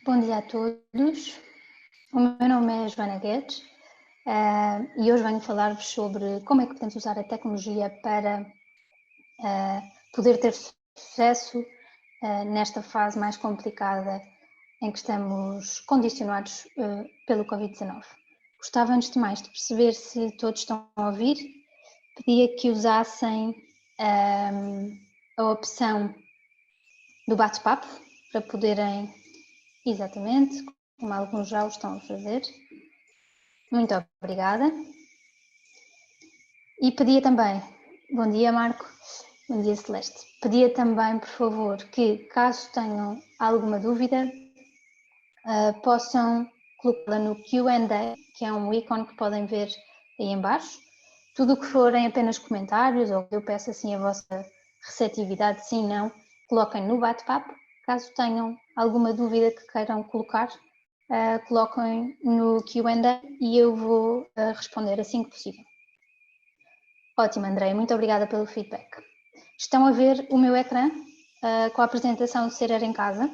Bom dia a todos. O meu nome é Joana Guedes e hoje venho falar-vos sobre como é que podemos usar a tecnologia para poder ter sucesso nesta fase mais complicada em que estamos condicionados pelo Covid-19. Gostava, antes de mais, de perceber se todos estão a ouvir. Pedia que usassem a opção do bate-papo para poderem, exatamente, como alguns já o estão a fazer. Muito obrigada. E pedia também, bom dia Marco, bom dia Celeste, pedia também, por favor, que caso tenham alguma dúvida, possam colocá-la no Q&A, que é um ícone que podem ver aí em baixo. Tudo o que forem apenas comentários, ou eu peço assim a vossa receptividade, sim, não, coloquem no bate-papo. Caso tenham alguma dúvida que queiram colocar, coloquem no Q&A e eu vou responder assim que possível. Ótimo, André, muito obrigada pelo feedback. Estão a ver o meu ecrã com a apresentação de Ser Era em Casa?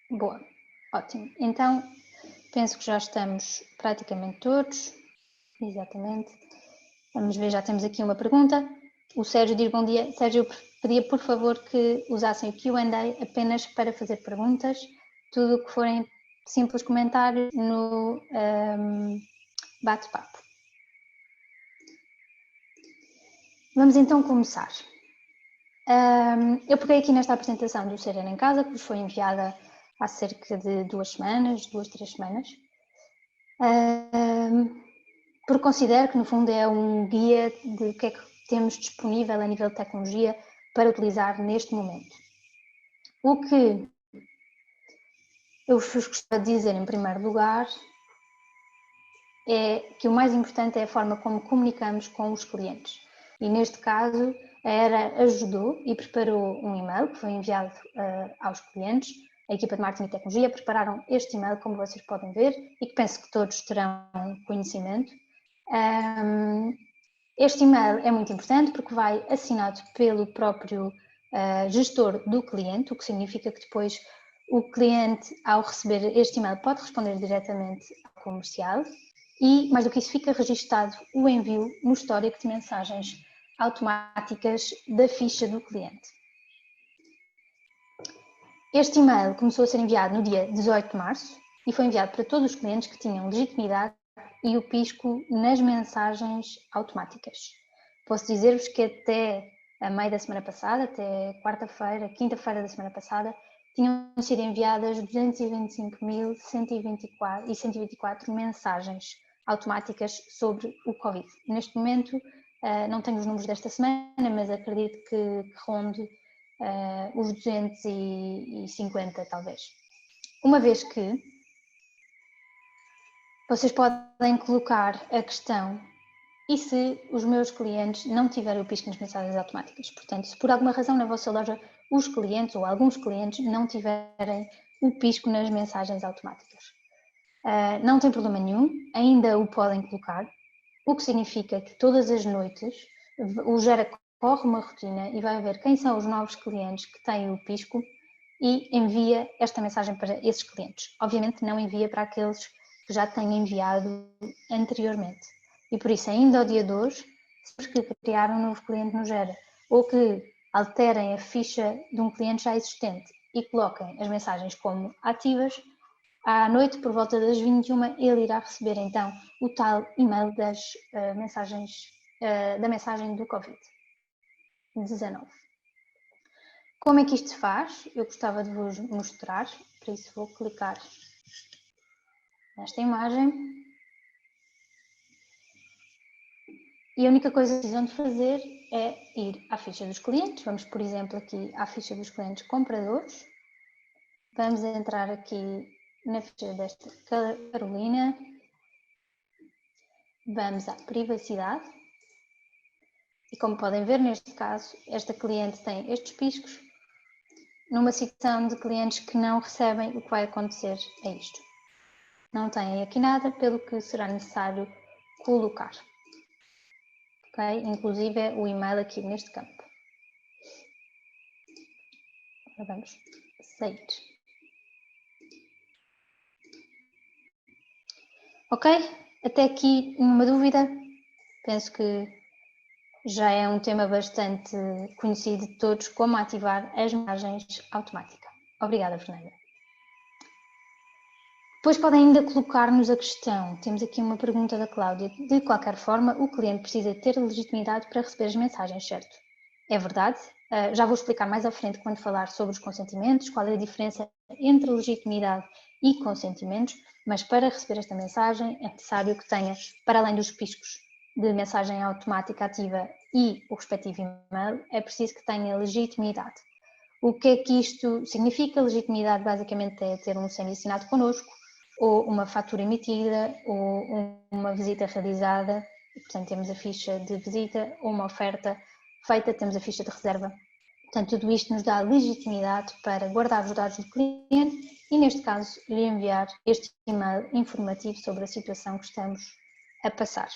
Boa, ótimo. Então, penso que já estamos praticamente todos. Exatamente. Vamos ver, já temos aqui uma pergunta. O Sérgio diz bom dia. Sérgio, eu pedia por favor que usassem o Q&A apenas para fazer perguntas. Tudo o que forem simples comentários no bate-papo. Vamos então começar. Eu peguei aqui nesta apresentação do Ser Era em Casa, que vos foi enviada há cerca de 2 semanas, 2, 3 semanas, porque considero que no fundo é um guia de o que é que temos disponível a nível de tecnologia para utilizar neste momento. O que eu vos gostava de dizer em primeiro lugar é que o mais importante é a forma como comunicamos com os clientes. E neste caso, a ERA ajudou e preparou um e-mail que foi enviado aos clientes. A equipa de marketing e tecnologia prepararam este e-mail, como vocês podem ver, e que penso que todos terão conhecimento. Este e-mail é muito importante porque vai assinado pelo próprio gestor do cliente, o que significa que depois o cliente, ao receber este e-mail, pode responder diretamente ao comercial. E, mais do que isso, fica registado o envio no histórico de mensagens automáticas da ficha do cliente. Este e-mail começou a ser enviado no dia 18 de março e foi enviado para todos os clientes que tinham legitimidade e o pisco nas mensagens automáticas. Posso dizer-vos que até a meio da semana passada, até quarta-feira, quinta-feira da semana passada, tinham sido enviadas 225.124 mensagens automáticas sobre o Covid. Neste momento, não tenho os números desta semana, mas acredito que ronde os 250, talvez. Uma vez que vocês podem colocar a questão: e se os meus clientes não tiverem o pisco nas mensagens automáticas? Portanto, se por alguma razão na vossa loja os clientes ou alguns clientes não tiverem o pisco nas mensagens automáticas, não tem problema nenhum, ainda o podem colocar, o que significa que todas as noites o Gera corre uma rotina e vai ver quem são os novos clientes que têm o pisco e envia esta mensagem para esses clientes. Obviamente não envia para aqueles que já têm enviado anteriormente. E por isso, ainda ao dia de hoje, sempre que criar um novo cliente no Gera ou que alterem a ficha de um cliente já existente e coloquem as mensagens como ativas, à noite, por volta das 21h, ele irá receber então o tal e-mail das mensagens, da mensagem do Covid-19. Como é que isto se faz? Eu gostava de vos mostrar, por isso vou clicar nesta imagem. E a única coisa que precisam de fazer é ir à ficha dos clientes. Vamos, por exemplo, aqui à ficha dos clientes compradores. Vamos entrar aqui na ficha desta Carolina. Vamos à privacidade. E como podem ver, neste caso, esta cliente tem estes piscos numa situação de clientes que não recebem. O que vai acontecer é isto. Não têm aqui nada, pelo que será necessário colocar. Okay? Inclusive o e-mail aqui neste campo. Agora vamos sair. Ok? Até aqui nenhuma dúvida? Penso que já é um tema bastante conhecido de todos, como ativar as mensagens automáticas. Obrigada, Fernanda. Depois podem ainda colocar-nos a questão, temos aqui uma pergunta da Cláudia, de qualquer forma o cliente precisa ter legitimidade para receber as mensagens, certo? É verdade, já vou explicar mais à frente quando falar sobre os consentimentos, qual é a diferença entre legitimidade e consentimentos, mas para receber esta mensagem é necessário que tenha, para além dos piscos de mensagem automática ativa e o respectivo e-mail, é preciso que tenha legitimidade. O que é que isto significa? Legitimidade basicamente é ter um CNI assinado connosco, ou uma fatura emitida, ou uma visita realizada, portanto temos a ficha de visita, ou uma oferta feita, temos a ficha de reserva. Portanto, tudo isto nos dá legitimidade para guardar os dados do cliente e, neste caso, lhe enviar este e-mail informativo sobre a situação que estamos a passar.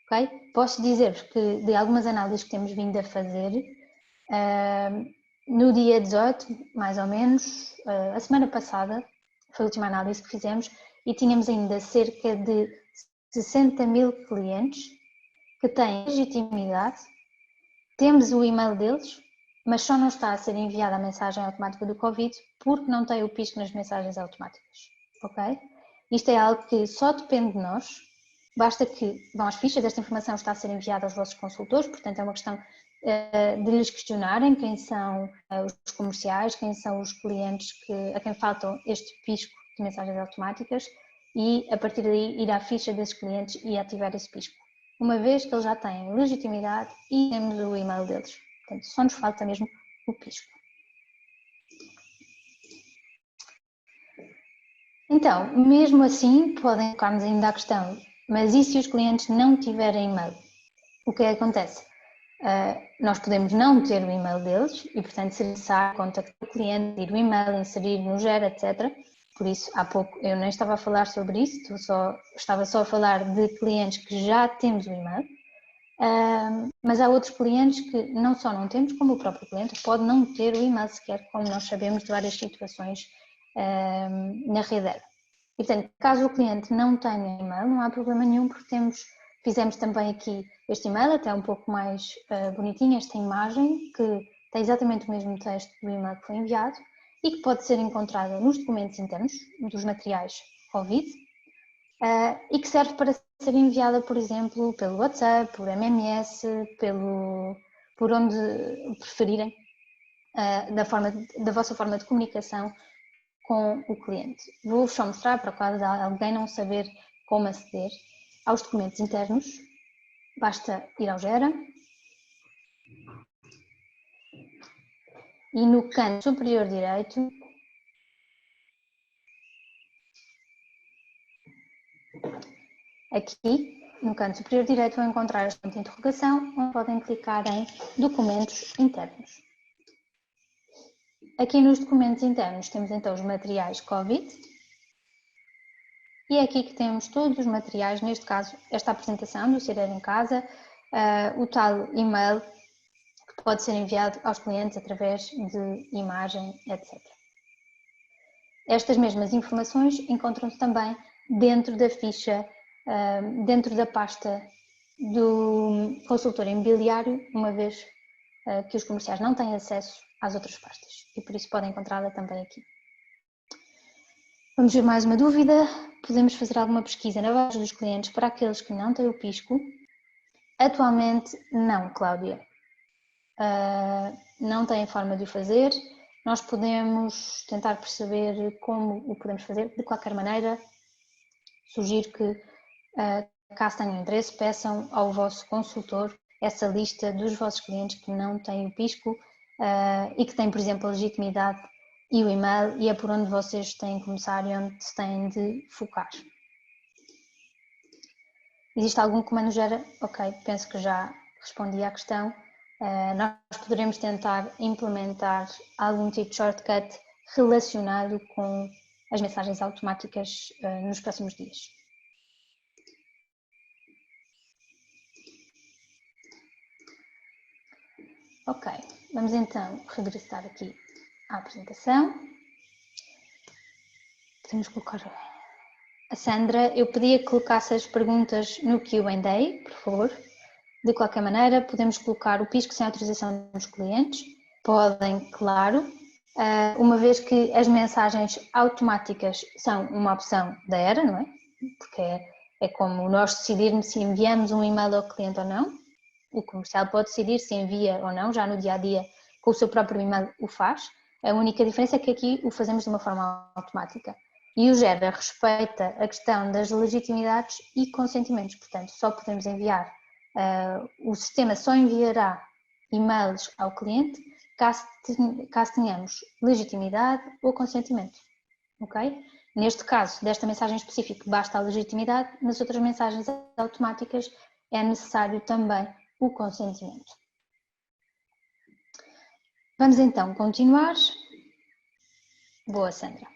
Okay? Posso dizer-vos que, de algumas análises que temos vindo a fazer, no dia 18, mais ou menos, a semana passada, foi a última análise que fizemos, e tínhamos ainda cerca de 60 mil clientes que têm legitimidade, temos o e-mail deles, mas só não está a ser enviada a mensagem automática do Covid porque não tem o pisco nas mensagens automáticas, ok? Isto é algo que só depende de nós, basta que vão às fichas, esta informação está a ser enviada aos vossos consultores, portanto é uma questão de lhes questionarem quem são os comerciais, quem são os clientes a quem faltam este pisco de mensagens automáticas e a partir daí ir à ficha desses clientes e ativar esse pisco. Uma vez que eles já têm legitimidade e temos o e-mail deles. Portanto, só nos falta mesmo o pisco. Então, mesmo assim, podem colocar-nos ainda a questão, mas e se os clientes não tiverem e-mail? O que acontece? Nós podemos não ter o e-mail deles e, portanto, se necessário contactar o cliente, ir o e-mail, inserir no GER, etc. Por isso, há pouco eu nem estava a falar sobre isso, estava só a falar de clientes que já temos o e-mail, mas há outros clientes que não só não temos, como o próprio cliente pode não ter o e-mail sequer, como nós sabemos de várias situações na rede. E, portanto, caso o cliente não tenha e-mail, não há problema nenhum, porque fizemos também aqui este e-mail, até um pouco mais bonitinho, esta imagem, que tem exatamente o mesmo texto do e-mail que foi enviado e que pode ser encontrada nos documentos internos dos materiais Covid e que serve para ser enviada, por exemplo, pelo WhatsApp, por MMS, por onde preferirem, da vossa forma de comunicação com o cliente. Vou-vos só mostrar, para caso alguém não saber como aceder aos documentos internos, basta ir ao Gera e no canto superior direito aqui no canto superior direito vão encontrar a fonte de interrogação, onde podem clicar em documentos internos. Aqui nos documentos internos temos então os materiais Covid e é aqui que temos todos os materiais, neste caso esta apresentação do Cirer em Casa, o tal e-mail que pode ser enviado aos clientes através de imagem, etc. Estas mesmas informações encontram-se também dentro da ficha, dentro da pasta do consultor imobiliário, uma vez que os comerciais não têm acesso às outras pastas e por isso podem encontrá-la também aqui. Vamos ver mais uma dúvida. Podemos fazer alguma pesquisa na base dos clientes para aqueles que não têm o pisco? Atualmente não, Cláudia. Não têm forma de o fazer. Nós podemos tentar perceber como o podemos fazer. De qualquer maneira, sugiro que, caso tenham interesse, peçam ao vosso consultor essa lista dos vossos clientes que não têm o pisco e que têm, por exemplo, a legitimidade e o e-mail, e é por onde vocês têm que começar e onde se têm de focar. Existe algum comando gera? Ok, penso que já respondi à questão. Nós poderemos tentar implementar algum tipo de shortcut relacionado com as mensagens automáticas nos próximos dias. Ok, vamos então regressar aqui à apresentação. Podemos colocar a Sandra. Eu pedia que colocasse as perguntas no Q&A, por favor. De qualquer maneira, podemos colocar o pisco sem autorização dos clientes. Podem, claro, uma vez que as mensagens automáticas são uma opção da Era, não é? Porque é como nós decidirmos se enviamos um e-mail ao cliente ou não. O comercial pode decidir se envia ou não, já no dia-a-dia, com o seu próprio e-mail o faz. A única diferença é que aqui o fazemos de uma forma automática. E o Gera respeita a questão das legitimidades e consentimentos, portanto, só podemos enviar, o sistema só enviará e-mails ao cliente caso tenhamos legitimidade ou consentimento, ok? Neste caso, desta mensagem específica, basta a legitimidade, nas outras mensagens automáticas é necessário também o consentimento. Vamos então continuar. Boa, Sandra.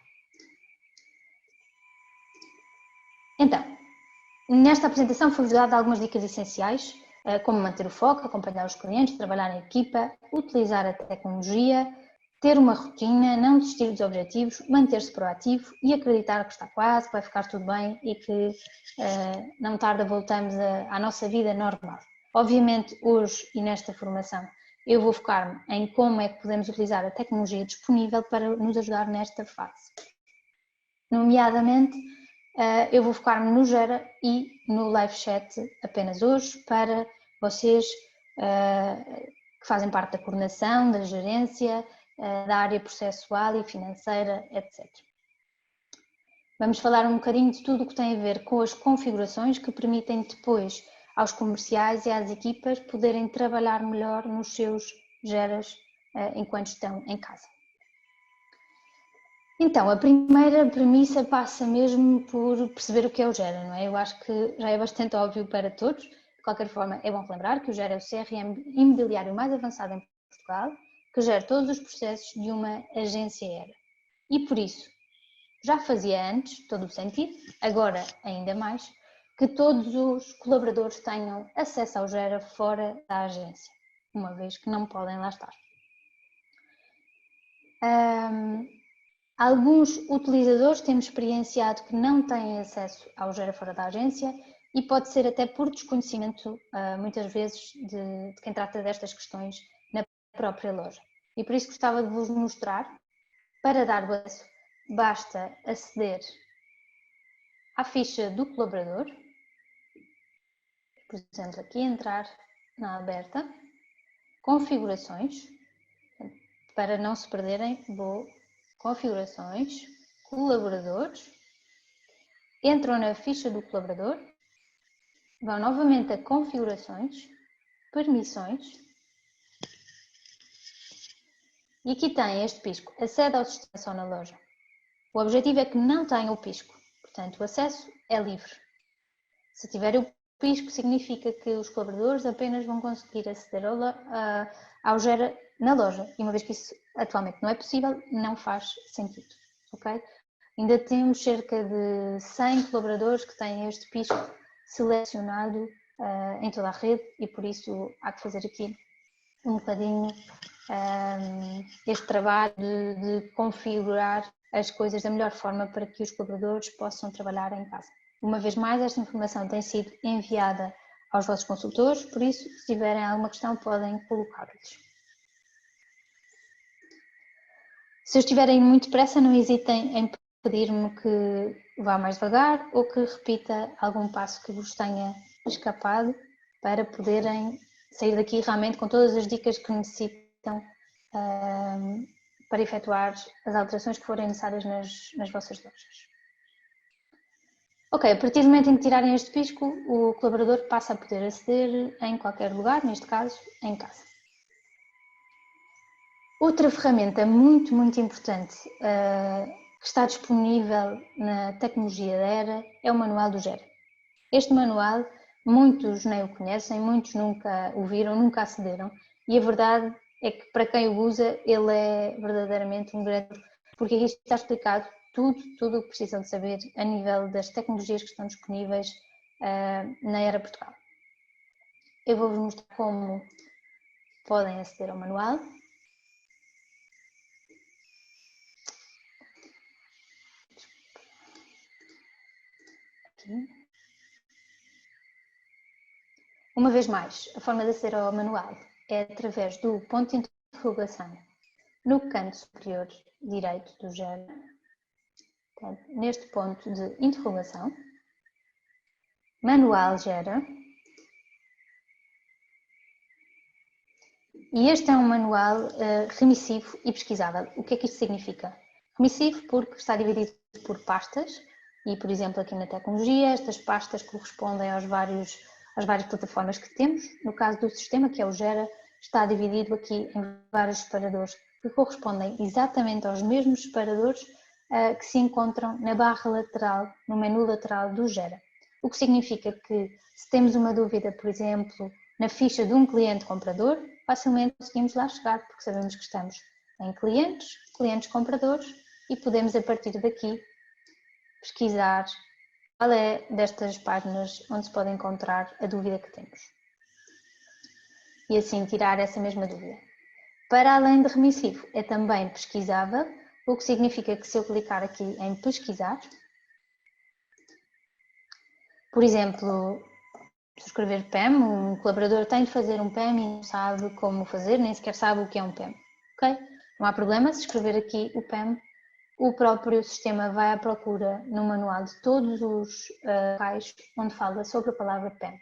Então, nesta apresentação foi-vos dada algumas dicas essenciais, como manter o foco, acompanhar os clientes, trabalhar em equipa, utilizar a tecnologia, ter uma rotina, não desistir dos objetivos, manter-se proativo e acreditar que está quase, que vai ficar tudo bem e que não tarda voltamos à nossa vida normal. Obviamente, hoje e nesta formação, eu vou focar-me em como é que podemos utilizar a tecnologia disponível para nos ajudar nesta fase. Nomeadamente, eu vou focar-me no Gera e no live chat apenas hoje para vocês que fazem parte da coordenação, da gerência, da área processual e financeira, etc. Vamos falar um bocadinho de tudo o que tem a ver com as configurações que permitem depois aos comerciais e às equipas poderem trabalhar melhor nos seus Geras enquanto estão em casa. Então, a primeira premissa passa mesmo por perceber o que é o Gera, não é? Eu acho que já é bastante óbvio para todos. De qualquer forma, é bom relembrar que o Gera é o CRM imobiliário mais avançado em Portugal, que gera todos os processos de uma agência Era. E por isso, já fazia antes todo o sentido, agora ainda mais, que todos os colaboradores tenham acesso ao Gera fora da agência, uma vez que não podem lá estar. Alguns utilizadores temos experienciado que não têm acesso ao Gera fora da agência e pode ser até por desconhecimento, muitas vezes, de quem trata destas questões na própria loja. E por isso gostava de vos mostrar, para dar o acesso, basta aceder à ficha do colaborador, por exemplo, aqui entrar na aberta, configurações, para não se perderem, vou configurações, colaboradores, entram na ficha do colaborador, vão novamente a configurações, permissões, e aqui tem este pisco, acede ao sistema só na loja. O objetivo é que não tenha o pisco, portanto o acesso é livre. Se tiver o pisco, significa que os colaboradores apenas vão conseguir aceder ao Gera na loja, e uma vez que isso atualmente não é possível, não faz sentido, ok? Ainda temos cerca de 100 colaboradores que têm este pisco selecionado em toda a rede e por isso há que fazer aqui um bocadinho este trabalho de configurar as coisas da melhor forma para que os colaboradores possam trabalhar em casa. Uma vez mais, esta informação tem sido enviada aos vossos consultores, por isso, se tiverem alguma questão, podem colocá-los. Se estiverem muito pressa, não hesitem em pedir-me que vá mais devagar ou que repita algum passo que vos tenha escapado para poderem sair daqui realmente com todas as dicas que necessitam para efetuar as alterações que forem necessárias nas vossas lojas. Ok, a partir do momento em que tirarem este pisco, o colaborador passa a poder aceder em qualquer lugar, neste caso, em casa. Outra ferramenta muito importante que está disponível na tecnologia da Era é o manual do Gera. Este manual, muitos nem o conhecem, muitos nunca o viram, nunca acederam, e a verdade é que para quem o usa, ele é verdadeiramente um grande, porque aqui está explicado tudo o que precisam de saber a nível das tecnologias que estão disponíveis na Era Portugal. Eu vou-vos mostrar como podem aceder ao manual. aqui. Uma vez mais, a forma de aceder ao manual é através do ponto de interrogação no canto superior direito do Gera. Portanto, neste ponto de interrogação, manual Gera. E este é um manual remissivo e pesquisável. O que é que isto significa? Remissivo porque está dividido por pastas e, por exemplo, aqui na tecnologia, estas pastas correspondem às várias plataformas que temos. No caso do sistema, que é o Gera, está dividido aqui em vários separadores que correspondem exatamente aos mesmos separadores que se encontram na barra lateral, no menu lateral do Gera. O que significa que, se temos uma dúvida, por exemplo, na ficha de um cliente comprador, facilmente conseguimos lá chegar, porque sabemos que estamos em clientes, clientes compradores, e podemos, a partir daqui, pesquisar qual é destas páginas onde se pode encontrar a dúvida que temos. E assim tirar essa mesma dúvida. Para além de remissivo, é também pesquisável, o que significa que se eu clicar aqui em pesquisar, por exemplo, se escrever PEM, um colaborador tem de fazer um PEM e não sabe como fazer, nem sequer sabe o que é um PEM. Ok? Não há problema, se escrever aqui o PEM, o próprio sistema vai à procura no manual de todos os locais onde fala sobre a palavra PEM.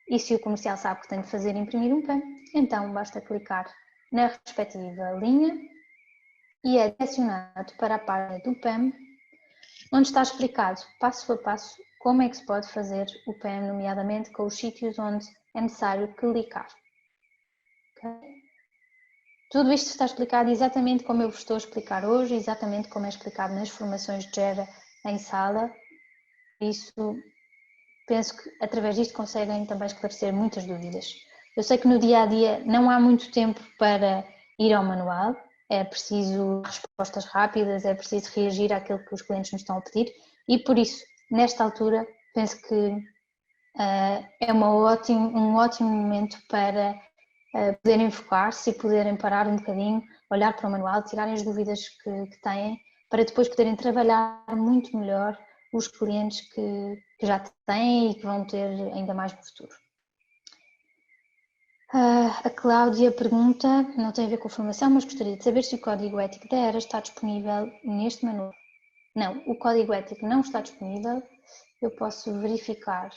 E se o comercial sabe que tem de fazer imprimir um PEM, então basta clicar na respectiva linha e é direcionado para a página do PEM, onde está explicado passo a passo como é que se pode fazer o PEM, nomeadamente com os sítios onde é necessário clicar. Okay? Tudo isto está explicado exatamente como eu vos estou a explicar hoje, exatamente como é explicado nas formações de Gera em sala. Isso, penso que através disto conseguem também esclarecer muitas dúvidas. Eu sei que no dia-a-dia não há muito tempo para ir ao manual, é preciso respostas rápidas, é preciso reagir àquilo que os clientes nos estão a pedir e por isso, nesta altura, penso que é um ótimo momento para poderem focar-se e poderem parar um bocadinho, olhar para o manual, tirarem as dúvidas que têm, para depois poderem trabalhar muito melhor os clientes que já têm e que vão ter ainda mais no futuro. A Cláudia pergunta, não tem a ver com a formação, mas gostaria de saber se o código ético da ERA está disponível neste manual. Não, o código ético não está disponível. Eu posso verificar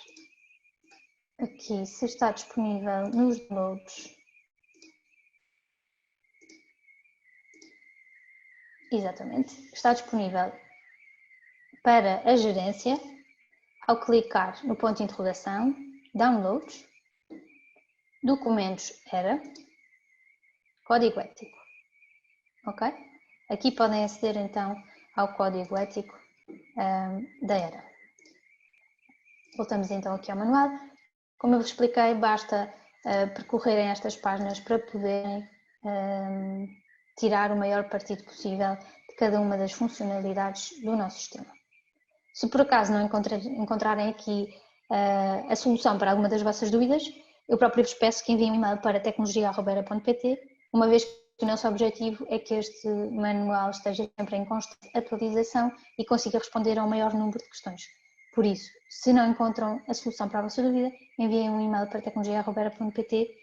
aqui se está disponível nos downloads. Exatamente, está disponível para a gerência ao clicar no ponto de interrogação, downloads, documentos ERA, código ético. Ok? Aqui podem aceder então ao código ético da ERA. Voltamos então aqui ao manual. Como eu vos expliquei, basta percorrerem estas páginas para poderem tirar o maior partido possível de cada uma das funcionalidades do nosso sistema. Se por acaso não encontrarem aqui a solução para alguma das vossas dúvidas, eu próprio vos peço que enviem um e-mail para tecnologia@era.pt, uma vez que o nosso objetivo é que este manual esteja sempre em constante atualização e consiga responder ao maior número de questões. Por isso, se não encontram a solução para a vossa dúvida, enviem um e-mail para tecnologia@era.pt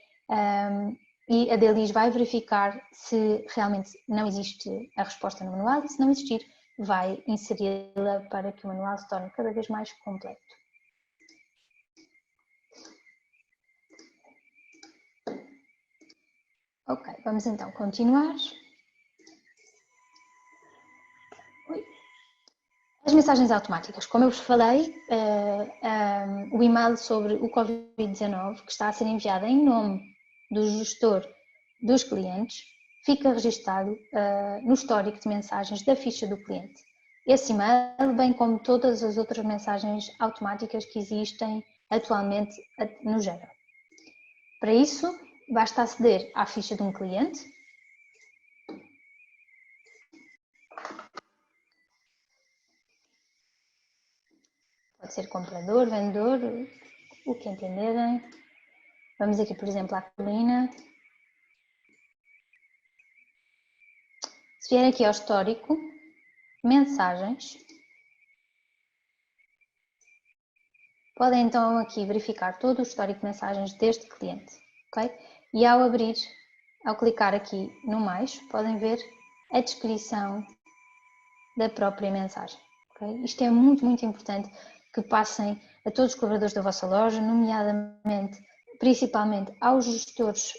e a Delis vai verificar se realmente não existe a resposta no manual e se não existir, vai inseri-la para que o manual se torne cada vez mais completo. Ok, vamos então continuar. As mensagens automáticas, como eu vos falei, o e-mail sobre o Covid-19 que está a ser enviado em nome do gestor dos clientes fica registado no histórico de mensagens da ficha do cliente. Esse e-mail, bem como todas as outras mensagens automáticas que existem atualmente no Gera. Para isso, basta aceder à ficha de um cliente. Pode ser comprador, vendedor, o que entenderem. Vamos aqui, por exemplo, à colina. Se vier aqui ao histórico, mensagens, podem então aqui verificar todo o histórico de mensagens deste cliente, ok? E ao clicar aqui no mais, podem ver a descrição da própria mensagem, ok? Isto é muito, muito importante que passem a todos os colaboradores da vossa loja, nomeadamente, principalmente aos gestores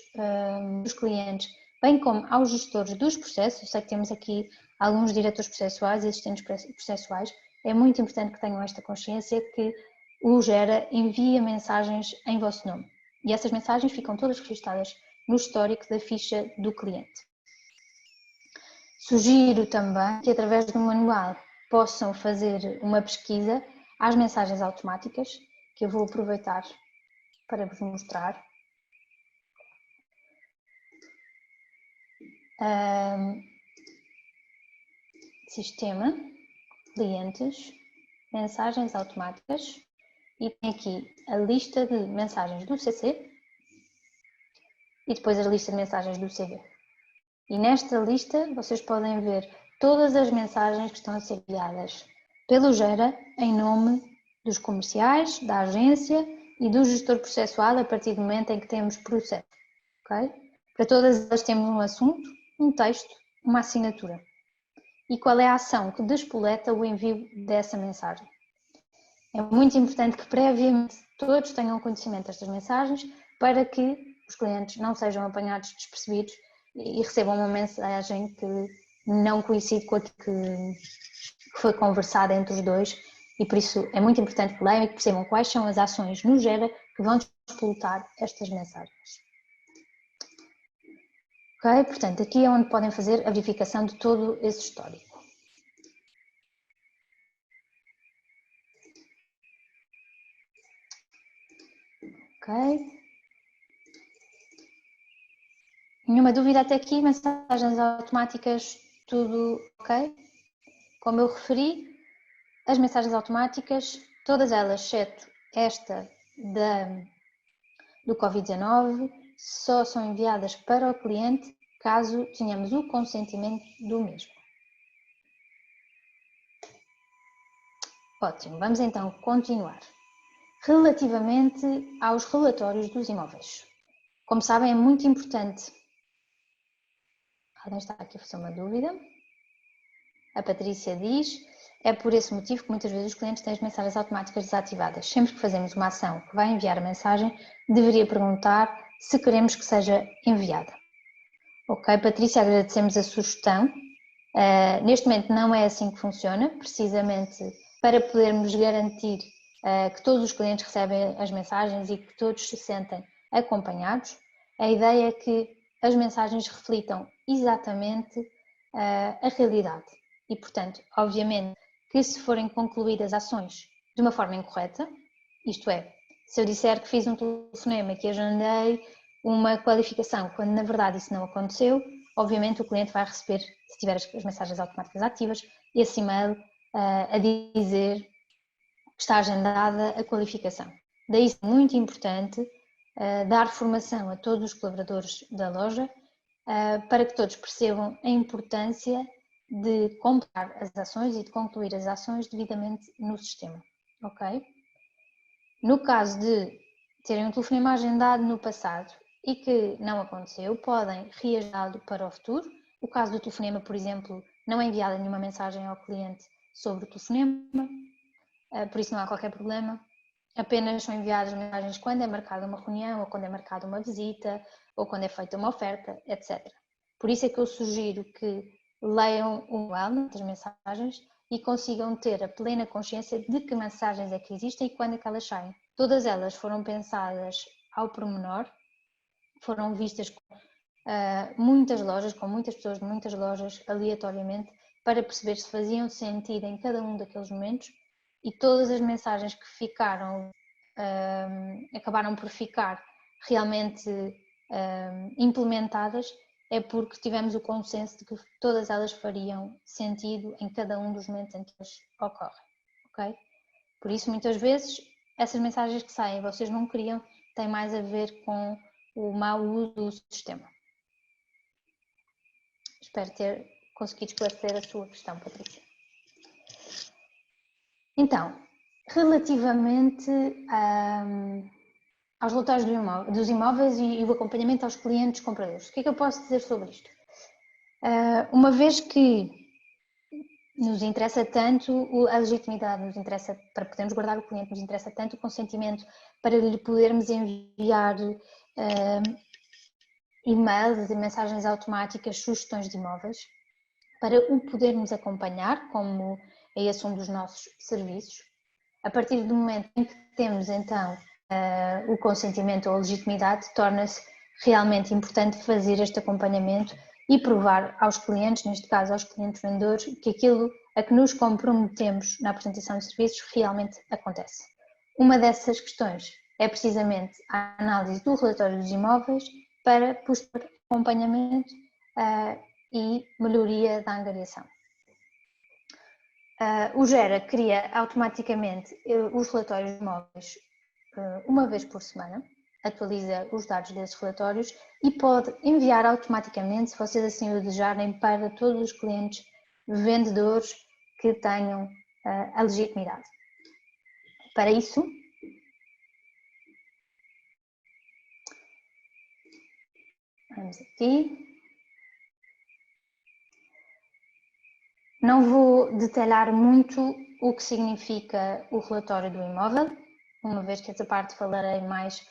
dos clientes, bem como aos gestores dos processos. Eu sei que temos aqui alguns diretores processuais e assistentes processuais. É muito importante que tenham esta consciência que o Gera envia mensagens em vosso nome. E essas mensagens ficam todas registadas no histórico da ficha do cliente. Sugiro também que, através do manual, possam fazer uma pesquisa às mensagens automáticas, que eu vou aproveitar para vos mostrar. Sistema, clientes, mensagens automáticas, e tem aqui a lista de mensagens do CC e depois a lista de mensagens do CV. E nesta lista vocês podem ver todas as mensagens que estão a ser enviadas pelo Gera em nome dos comerciais, da agência e do gestor processual a partir do momento em que temos processo. Okay? Para todas elas temos um assunto, um texto, uma assinatura. E qual é a ação que despoleta o envio dessa mensagem? É muito importante que previamente todos tenham conhecimento destas mensagens para que os clientes não sejam apanhados despercebidos e recebam uma mensagem que não coincide com aquilo que foi conversado entre os dois, e por isso é muito importante que leiam e que percebam quais são as ações no Gera que vão despoltar estas mensagens. Ok? Portanto, aqui é onde podem fazer a verificação de todo esse histórico. Ok? Nenhuma dúvida até aqui? Mensagens automáticas, tudo ok? Como eu referi, as mensagens automáticas, todas elas, exceto esta do Covid-19, só são enviadas para o cliente caso tenhamos o consentimento do mesmo. Ótimo, vamos então continuar. Relativamente aos relatórios dos imóveis. Como sabem, é muito importante. Alguém está aqui a fazer uma dúvida? A Patrícia diz: é por esse motivo que muitas vezes os clientes têm as mensagens automáticas desativadas. Sempre que fazemos uma ação que vai enviar a mensagem, deveria perguntar se queremos que seja enviada. Ok, Patrícia, agradecemos a sugestão. Neste momento não é assim que funciona, precisamente para podermos garantir que todos os clientes recebem as mensagens e que todos se sentem acompanhados. A ideia é que as mensagens reflitam exatamente a realidade e, portanto, obviamente que se forem concluídas ações de uma forma incorreta, isto é, se eu disser que fiz um telefonema e que agendei uma qualificação, quando na verdade isso não aconteceu, obviamente o cliente vai receber, se tiver as mensagens automáticas ativas, esse e-mail a dizer que está agendada a qualificação. Daí é muito importante dar formação a todos os colaboradores da loja para que todos percebam a importância de comprar as ações e de concluir as ações devidamente no sistema, ok? No caso de terem um telefonema agendado no passado e que não aconteceu, podem reagendá-lo para o futuro. O caso do telefonema, por exemplo, não é enviada nenhuma mensagem ao cliente sobre o telefonema, por isso não há qualquer problema. Apenas são enviadas mensagens quando é marcada uma reunião, ou quando é marcada uma visita, ou quando é feita uma oferta, etc. Por isso é que eu sugiro que leiam o manual das mensagens e consigam ter a plena consciência de que mensagens é que existem e quando é que elas saem. Todas elas foram pensadas ao pormenor, foram vistas com muitas lojas, com muitas pessoas de muitas lojas, aleatoriamente, para perceber se faziam sentido em cada um daqueles momentos, e todas as mensagens que ficaram, acabaram por ficar realmente implementadas, é porque tivemos o consenso de que todas elas fariam sentido em cada um dos momentos em que elas ocorrem, ok? Por isso, muitas vezes, essas mensagens que saem, vocês não queriam, têm mais a ver com o mau uso do sistema. Espero ter conseguido esclarecer a sua questão, Patrícia. Então, Relativamente aos relatórios dos imóveis e o acompanhamento aos clientes compradores, o que é que eu posso dizer sobre isto? Uma vez que nos interessa tanto a legitimidade, nos interessa para podermos guardar o cliente, nos interessa tanto o consentimento para lhe podermos enviar e-mails e mensagens automáticas, sugestões de imóveis, para o podermos acompanhar, como é esse um dos nossos serviços. A partir do momento em que temos então o consentimento ou a legitimidade, torna-se realmente importante fazer este acompanhamento e provar aos clientes, neste caso aos clientes vendedores, que aquilo a que nos comprometemos na apresentação de serviços realmente acontece. Uma dessas questões é precisamente a análise do relatório dos imóveis para posterior acompanhamento e melhoria da angariação. O GERA cria automaticamente os relatórios de imóveis uma vez por semana, atualiza os dados desses relatórios e pode enviar automaticamente, se vocês assim o desejarem, para todos os clientes vendedores que tenham a legitimidade. Para isso, vamos aqui. Não vou detalhar muito o que significa o relatório do imóvel, uma vez que essa parte falarei mais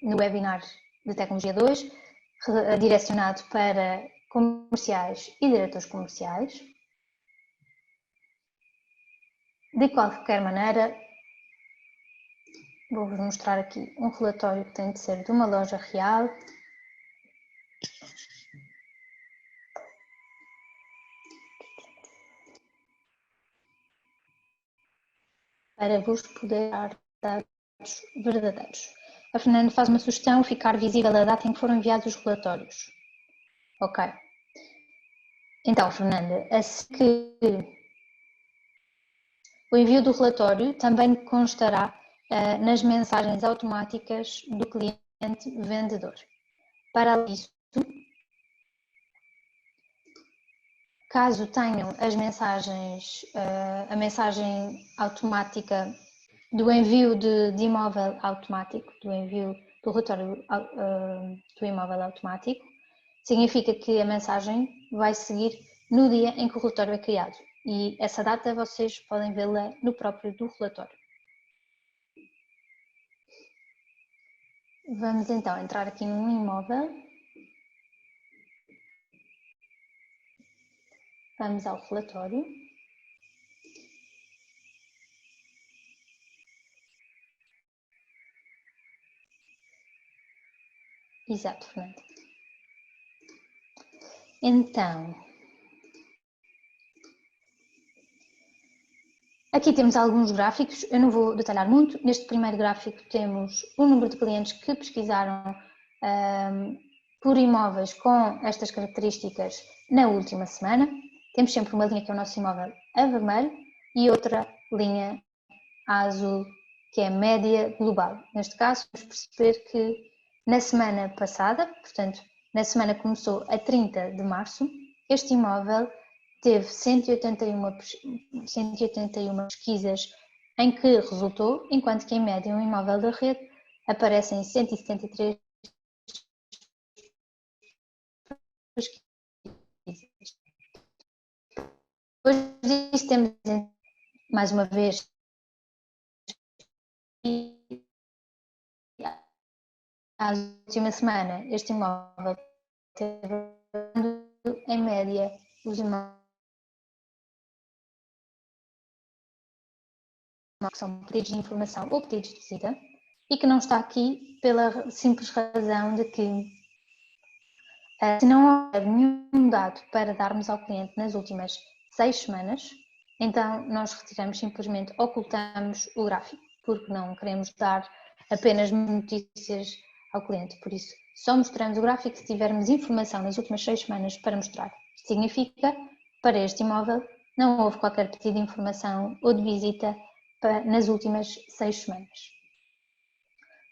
no webinar de Tecnologia 2, direcionado para comerciais e diretores comerciais. De qualquer maneira, vou-vos mostrar aqui um relatório que tem de ser de uma loja real. Para vos poder dar dados verdadeiros. A Fernanda faz uma sugestão, ficar visível a data em que foram enviados os relatórios. Ok. Então, Fernanda, assim que o envio do relatório também constará nas mensagens automáticas do cliente vendedor. Para além disso, caso tenham as mensagens, a mensagem automática do envio de imóvel automático, do envio do relatório do imóvel automático, significa que a mensagem vai seguir no dia em que o relatório é criado e essa data vocês podem vê-la no próprio do relatório. Vamos então entrar aqui num imóvel. Vamos ao relatório. Exato, Fernanda. Então, aqui temos alguns gráficos, eu não vou detalhar muito. Neste primeiro gráfico temos o número de clientes que pesquisaram por imóveis com estas características na última semana. Temos sempre uma linha que é o nosso imóvel a vermelho e outra linha a azul, que é a média global. Neste caso, vamos perceber que na semana passada, portanto, na semana que começou a 30 de março, este imóvel teve 181 pesquisas em que resultou, enquanto que em média um imóvel da rede aparecem 173 pesquisas. Depois disso temos, mais uma vez, a última semana este imóvel teve em média os imóveis que são pedidos de informação ou pedidos de visita e que não está aqui pela simples razão de que se não houver nenhum dado para darmos ao cliente nas últimas 6 semanas, então nós retiramos, simplesmente ocultamos o gráfico, porque não queremos dar apenas notícias ao cliente. Por isso, só mostramos o gráfico se tivermos informação nas últimas 6 semanas para mostrar. Isto significa, para este imóvel, não houve qualquer pedido de informação ou de visita nas últimas 6 semanas.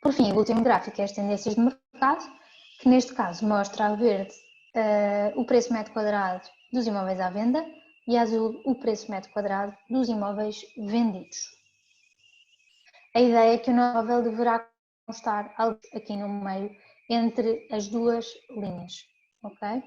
Por fim, o último gráfico é as tendências de mercado, que neste caso mostra a verde o preço metro quadrado dos imóveis à venda e a azul o preço metro quadrado dos imóveis vendidos. A ideia é que o imóvel deverá constar algo aqui no meio entre as duas linhas, ok?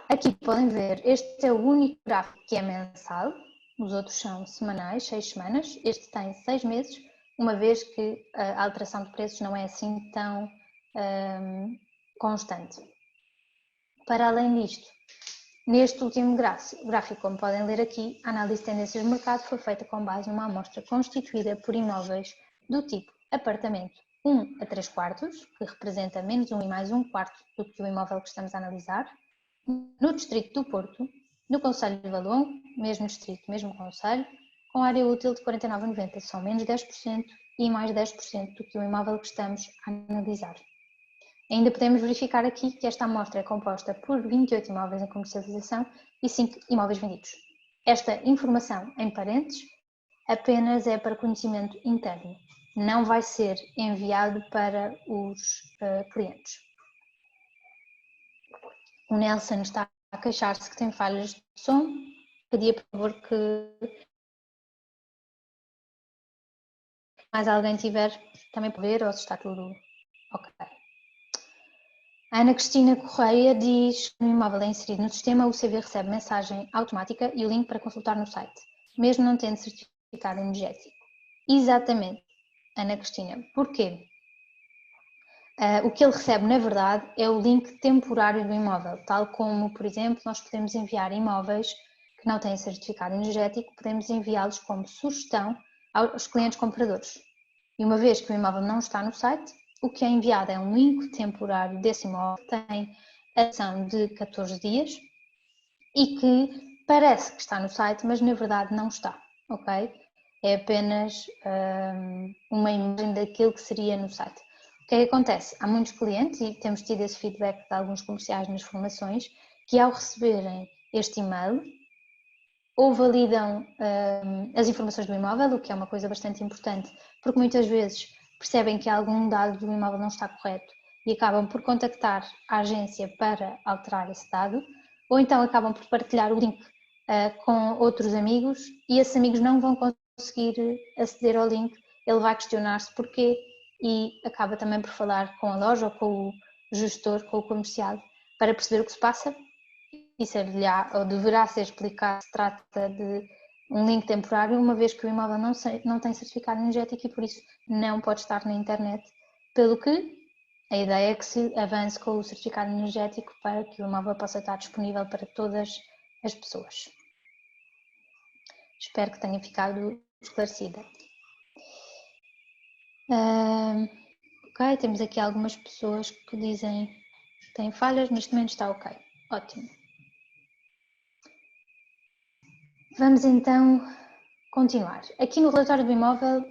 Aqui podem ver, este é o único gráfico que é mensal, os outros são semanais, 6 semanas, este tem 6 meses, uma vez que a alteração de preços não é assim tão constante. Para além disto, neste último gráfico, como podem ler aqui, a análise de tendências de mercado foi feita com base numa amostra constituída por imóveis do tipo apartamento 1 a 3 quartos, que representa menos 1 e mais 1 quarto do que o imóvel que estamos a analisar, no distrito do Porto, no concelho de Valongo, mesmo distrito, mesmo concelho, com área útil de 49,90, são menos 10% e mais 10% do que o imóvel que estamos a analisar. Ainda podemos verificar aqui que esta amostra é composta por 28 imóveis em comercialização e 5 imóveis vendidos. Esta informação, em parênteses, apenas é para conhecimento interno, não vai ser enviado para os clientes. O Nelson está a queixar-se que tem falhas de som. Pedia, por favor, que mais alguém tiver também para ver ou se está tudo ok. A Ana Cristina Correia diz que no imóvel é inserido no sistema, o CV recebe mensagem automática e o link para consultar no site, mesmo não tendo certificado energético. Exatamente, Ana Cristina. Porquê? O que ele recebe, na verdade, é o link temporário do imóvel, tal como, por exemplo, nós podemos enviar imóveis que não têm certificado energético, podemos enviá-los como sugestão aos clientes compradores. E uma vez que o imóvel não está no site, o que é enviado é um link temporário desse imóvel, que tem ação de 14 dias e que parece que está no site, mas na verdade não está, ok? É apenas uma imagem daquilo que seria no site. O que é que acontece? Há muitos clientes, e temos tido esse feedback de alguns comerciais nas formações, que ao receberem este e-mail, ou validam as informações do imóvel, o que é uma coisa bastante importante, porque muitas vezes percebem que algum dado do imóvel não está correto e acabam por contactar a agência para alterar esse dado, ou então acabam por partilhar o link com outros amigos e esses amigos não vão conseguir aceder ao link, ele vai questionar-se porquê e acaba também por falar com a loja ou com o gestor, com o comercial, para perceber o que se passa e ser-lhe-á ou deverá ser explicado que se trata de um link temporário, uma vez que o imóvel não tem certificado energético e por isso não pode estar na internet, pelo que a ideia é que se avance com o certificado energético para que o imóvel possa estar disponível para todas as pessoas. Espero que tenha ficado esclarecida. Ok, temos aqui algumas pessoas que dizem que têm falhas, neste momento está ok. Ótimo. Vamos então continuar. Aqui no relatório do imóvel,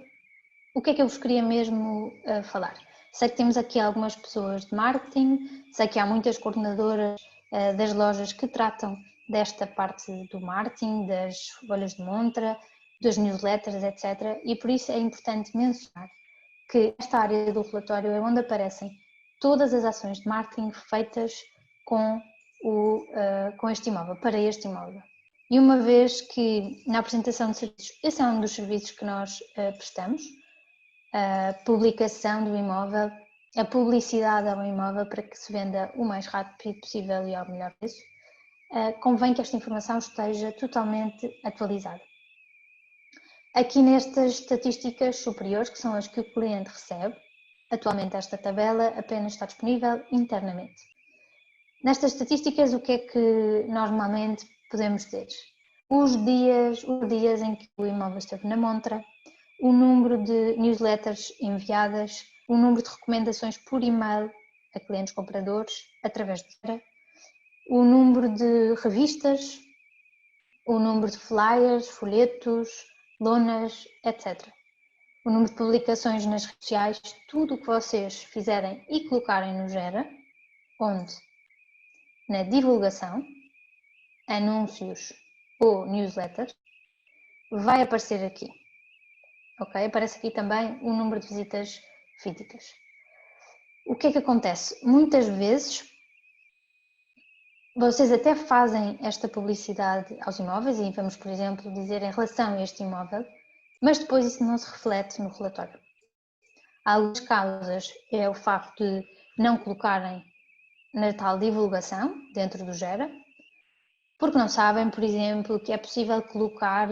o que é que eu vos queria mesmo falar? Sei que temos aqui algumas pessoas de marketing, sei que há muitas coordenadoras das lojas que tratam desta parte do marketing, das folhas de montra, das newsletters, etc. E por isso é importante mencionar que esta área do relatório é onde aparecem todas as ações de marketing feitas com este imóvel, para este imóvel. E uma vez que na apresentação de serviços, esse é um dos serviços que nós prestamos, a publicação do imóvel, a publicidade ao imóvel para que se venda o mais rápido possível e ao melhor preço, convém que esta informação esteja totalmente atualizada. Aqui nestas estatísticas superiores, que são as que o cliente recebe, atualmente esta tabela apenas está disponível internamente. Nestas estatísticas, o que é que normalmente podemos ter? Os dias em que o imóvel esteve na montra, o número de newsletters enviadas, o número de recomendações por e-mail a clientes compradores através do Gera, o número de revistas, o número de flyers, folhetos, lonas, etc. O número de publicações nas redes sociais, tudo o que vocês fizerem e colocarem no Gera, onde na divulgação, anúncios ou newsletters, vai aparecer aqui. Ok? Aparece aqui também o número de visitas físicas. O que é que acontece? Muitas vezes vocês até fazem esta publicidade aos imóveis e vamos, por exemplo, dizer em relação a este imóvel, mas depois isso não se reflete no relatório. Algumas causas é o facto de não colocarem na tal divulgação dentro do Gera, porque não sabem, por exemplo, que é possível colocar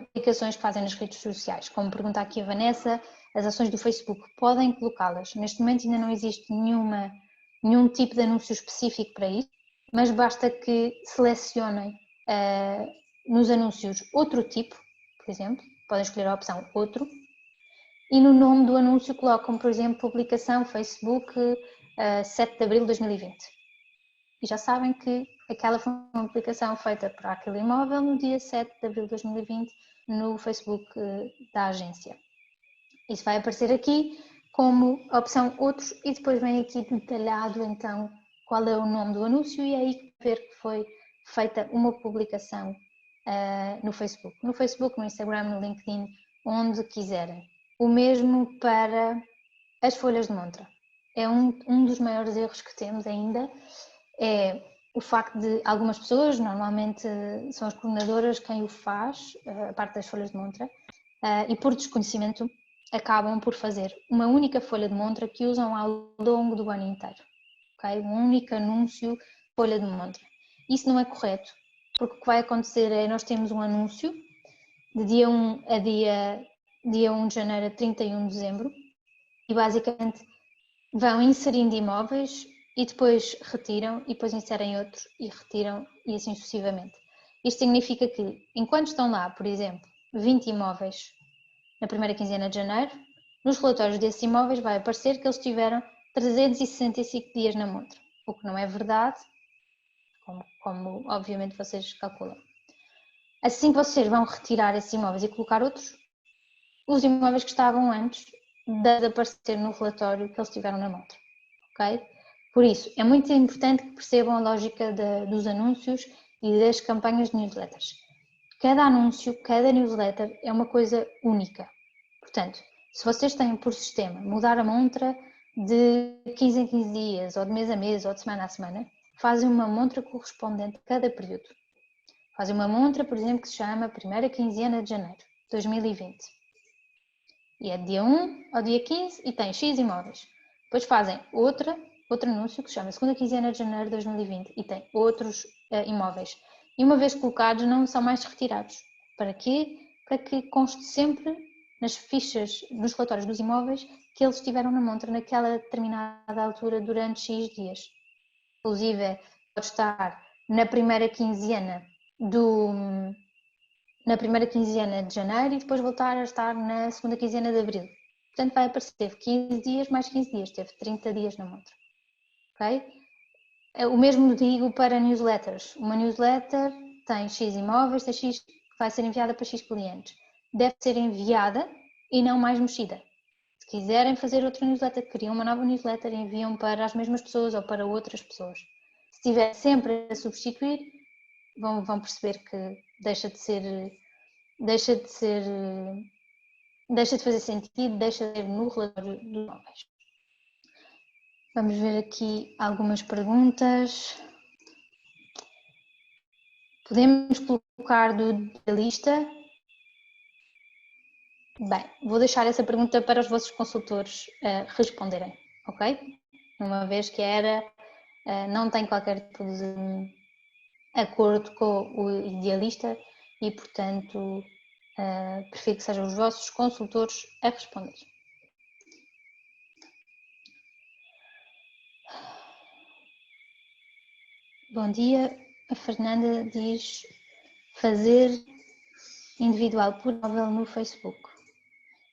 aplicações que fazem nas redes sociais. Como pergunta aqui a Vanessa, as ações do Facebook podem colocá-las. Neste momento ainda não existe nenhum tipo de anúncio específico para isso, mas basta que selecionem nos anúncios outro tipo, por exemplo, podem escolher a opção outro, e no nome do anúncio colocam, por exemplo, publicação Facebook 7 de abril de 2020. E já sabem que aquela foi uma publicação feita para aquele imóvel no dia 7 de abril de 2020 no Facebook da agência. Isso vai aparecer aqui como opção outros e depois vem aqui detalhado então qual é o nome do anúncio e é aí que ver que foi feita uma publicação no Facebook. No Facebook, no Instagram, no LinkedIn, onde quiserem. O mesmo para as folhas de montra. É um dos maiores erros que temos ainda, é o facto de algumas pessoas, normalmente são as coordenadoras quem o faz, a parte das folhas de montra, e por desconhecimento acabam por fazer uma única folha de montra que usam ao longo do ano inteiro. Okay? Um único anúncio, folha de montra. Isso não é correto, porque o que vai acontecer é nós temos um anúncio de dia 1 a dia 1 de janeiro a 31 de dezembro e basicamente vão inserindo imóveis e depois retiram e depois inserem outros e retiram e assim sucessivamente. Isto significa que enquanto estão lá, por exemplo, 20 imóveis na primeira quinzena de janeiro, nos relatórios desses imóveis vai aparecer que eles tiveram 365 dias na montra, o que não é verdade, como obviamente vocês calculam. Assim que vocês vão retirar esses imóveis e colocar outros, os imóveis que estavam antes de aparecer no relatório que eles tiveram na montra. Okay? Por isso, é muito importante que percebam a lógica dos anúncios e das campanhas de newsletters. Cada anúncio, cada newsletter é uma coisa única. Portanto, se vocês têm por sistema mudar a montra de 15 em 15 dias, ou de mês a mês, ou de semana a semana, fazem uma montra correspondente a cada período. Fazem uma montra, por exemplo, que se chama Primeira Quinzena de Janeiro, 2020. E é de dia 1 ao dia 15 e tem X imóveis. Depois fazem outro anúncio que se chama Segunda Quinzena de Janeiro de 2020 e tem outros imóveis. E uma vez colocados, não são mais retirados. Para quê? Para que conste sempre nas fichas, nos relatórios dos imóveis, que eles estiveram na montra naquela determinada altura durante X dias. Inclusive, pode estar na primeira quinzena de janeiro e depois voltar a estar na segunda quinzena de abril. Portanto, vai aparecer, teve 15 dias mais 15 dias, teve 30 dias na montra. Okay? O mesmo digo para newsletters. Uma newsletter tem X imóveis, tem X, vai ser enviada para X clientes. Deve ser enviada e não mais mexida. Se quiserem fazer outra newsletter, criam uma nova newsletter e enviam para as mesmas pessoas ou para outras pessoas. Se estiver sempre a substituir, vão perceber que deixa de fazer sentido, deixa de ser no relatório dos imóveis. Vamos ver aqui algumas perguntas. Podemos colocar da lista? Bem, vou deixar essa pergunta para os vossos consultores responderem, ok? Uma vez que não tem qualquer tipo de acordo com o idealista e, portanto, prefiro que sejam os vossos consultores a responder. Bom dia, a Fernanda diz fazer individual por móvel no Facebook.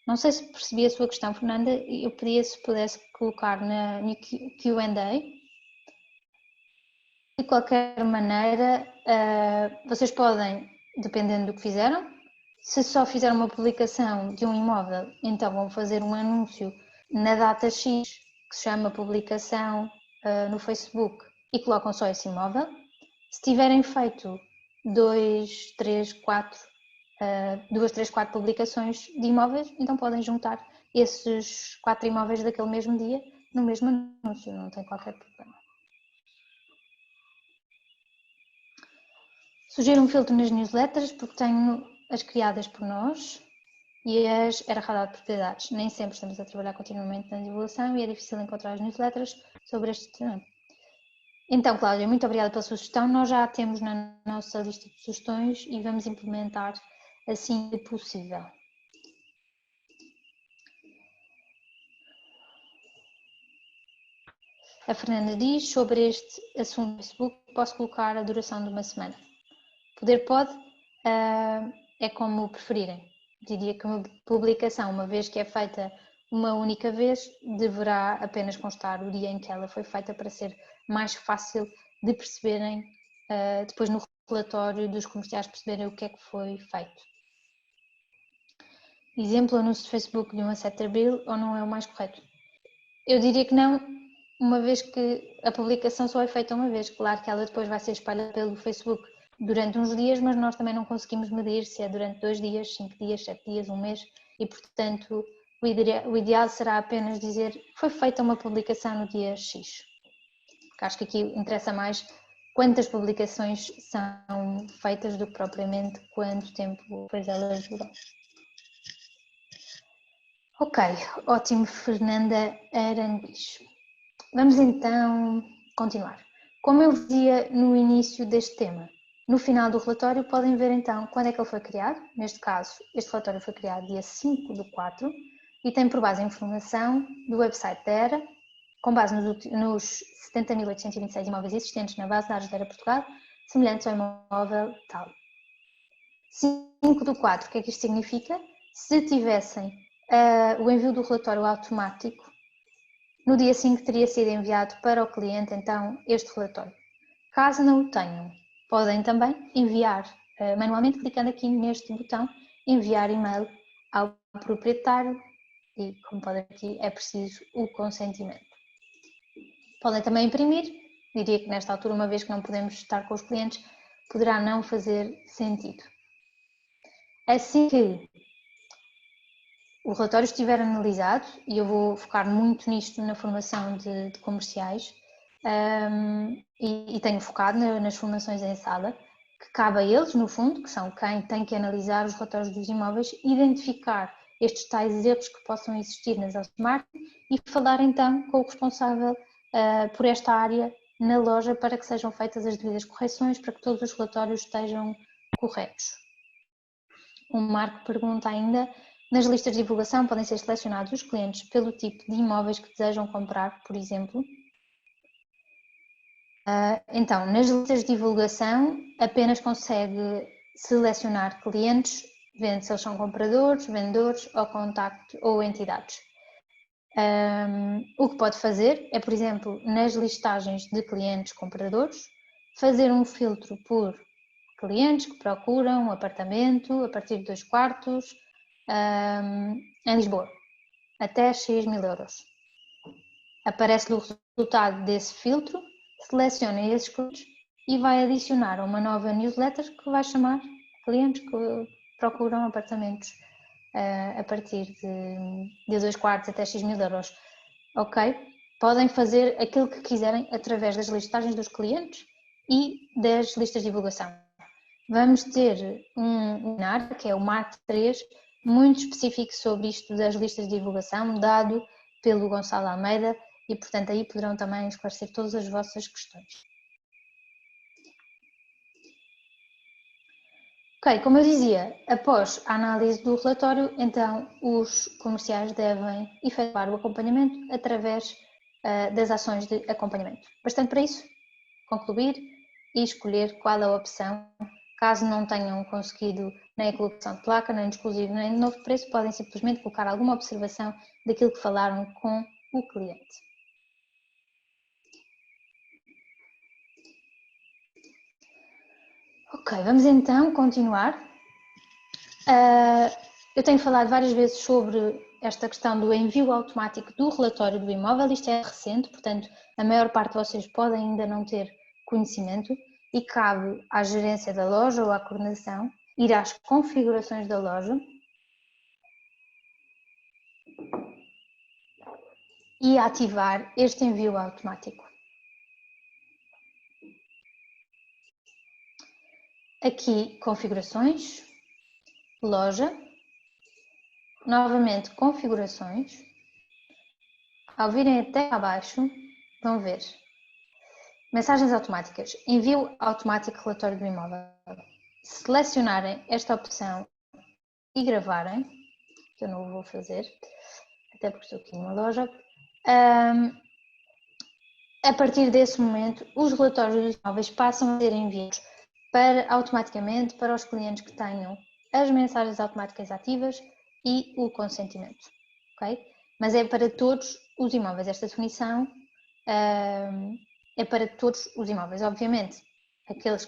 Não sei se percebi a sua questão, Fernanda, eu pedia se pudesse colocar no Q&A. De qualquer maneira, vocês podem, dependendo do que fizeram, se só fizeram uma publicação de um imóvel, então vão fazer um anúncio na data X, que se chama publicação no Facebook, e colocam só esse imóvel. Se tiverem feito 2, 3, 4 publicações de imóveis, então podem juntar esses 4 imóveis daquele mesmo dia no mesmo anúncio, não tem qualquer problema. Sugiro um filtro nas newsletters porque tenho as criadas por nós. e as errada de propriedades. Nem sempre estamos a trabalhar continuamente na divulgação e é difícil encontrar as newsletters sobre este tema. Então, Cláudia, muito obrigada pela sugestão. Nós já a temos na nossa lista de sugestões e vamos implementar assim que possível. A Fernanda diz, sobre este assunto do Facebook, posso colocar a duração de uma semana. Poder pode, é como preferirem. Diria que uma publicação, uma vez que é feita uma única vez, deverá apenas constar o dia em que ela foi feita para ser mais fácil de perceberem, depois no relatório dos comerciais, perceberem o que é que foi feito. Exemplo, anúncio de Facebook de uma setter bill ou não é o mais correto? Eu diria que não, uma vez que a publicação só é feita uma vez. Claro que ela depois vai ser espalhada pelo Facebook durante uns dias, mas nós também não conseguimos medir se é durante 2 dias, 5 dias, 7 dias, um mês, e portanto o ideal será apenas dizer que foi feita uma publicação no dia X. Porque acho que aqui interessa mais quantas publicações são feitas do que propriamente quanto tempo depois elas duram. Ok, ótimo, Fernanda Aranguiz. Vamos então continuar. Como eu dizia no início deste tema, no final do relatório podem ver então quando é que ele foi criado. Neste caso, este relatório foi criado dia 5/4 e tem por base a informação do website da ERA, com base nos 70.826 imóveis existentes na base de dados da ERA Portugal, semelhantes ao imóvel tal. 5/4, o que é que isto significa? Se tivessem o envio do relatório automático, no dia 5 teria sido enviado para o cliente, então, este relatório. Caso não o tenham, podem também enviar manualmente, clicando aqui neste botão, enviar e-mail ao proprietário e, como podem ver aqui, é preciso o consentimento. Podem também imprimir, diria que nesta altura, uma vez que não podemos estar com os clientes, poderá não fazer sentido. Assim que o relatório estiver analisado, e eu vou focar muito nisto na formação de comerciais, e tenho focado nas formações em sala, que cabe a eles, no fundo, que são quem tem que analisar os relatórios dos imóveis, identificar estes tais erros que possam existir nas aulas de marketing e falar então com o responsável por esta área na loja para que sejam feitas as devidas correções, para que todos os relatórios estejam corretos. O Marco pergunta ainda, nas listas de divulgação podem ser selecionados os clientes pelo tipo de imóveis que desejam comprar, por exemplo? Então, nas listas de divulgação apenas consegue selecionar clientes, vendo se eles são compradores, vendedores ou contacto ou entidades. O que pode fazer é, por exemplo, nas listagens de clientes compradores, fazer um filtro por clientes que procuram um apartamento a partir de 2 quartos em Lisboa, até X mil euros. Aparece-lhe o resultado desse filtro, seleciona esses clientes e vai adicionar uma nova newsletter que vai chamar clientes que procuram apartamentos a partir de 2 quartos até X mil euros. Ok? Podem fazer aquilo que quiserem através das listagens dos clientes e das listas de divulgação. Vamos ter um webinar, que é o MARC 3, muito específico sobre isto das listas de divulgação, dado pelo Gonçalo Almeida, e portanto aí poderão também esclarecer todas as vossas questões. Ok, como eu dizia, após a análise do relatório, então os comerciais devem efetuar o acompanhamento através das ações de acompanhamento. Bastante para isso, concluir e escolher qual a opção. Caso não tenham conseguido nem a colocação de placa, nem de exclusivo, nem de novo preço, podem simplesmente colocar alguma observação daquilo que falaram com o cliente. Ok, vamos então continuar. Eu tenho falado várias vezes sobre esta questão do envio automático do relatório do imóvel. Isto é recente, portanto, a maior parte de vocês podem ainda não ter conhecimento e cabe à gerência da loja ou à coordenação ir às configurações da loja e ativar este envio automático. Aqui, configurações, loja, novamente configurações, ao virem até abaixo, vão ver mensagens automáticas, envio automático relatório do imóvel. Selecionarem esta opção e gravarem, que eu não vou fazer, até porque estou aqui numa loja, a partir desse momento os relatórios dos imóveis passam a ser enviados automaticamente para os clientes que tenham as mensagens automáticas ativas e o consentimento, ok? Mas é para todos os imóveis, esta definição é para todos os imóveis, obviamente, aqueles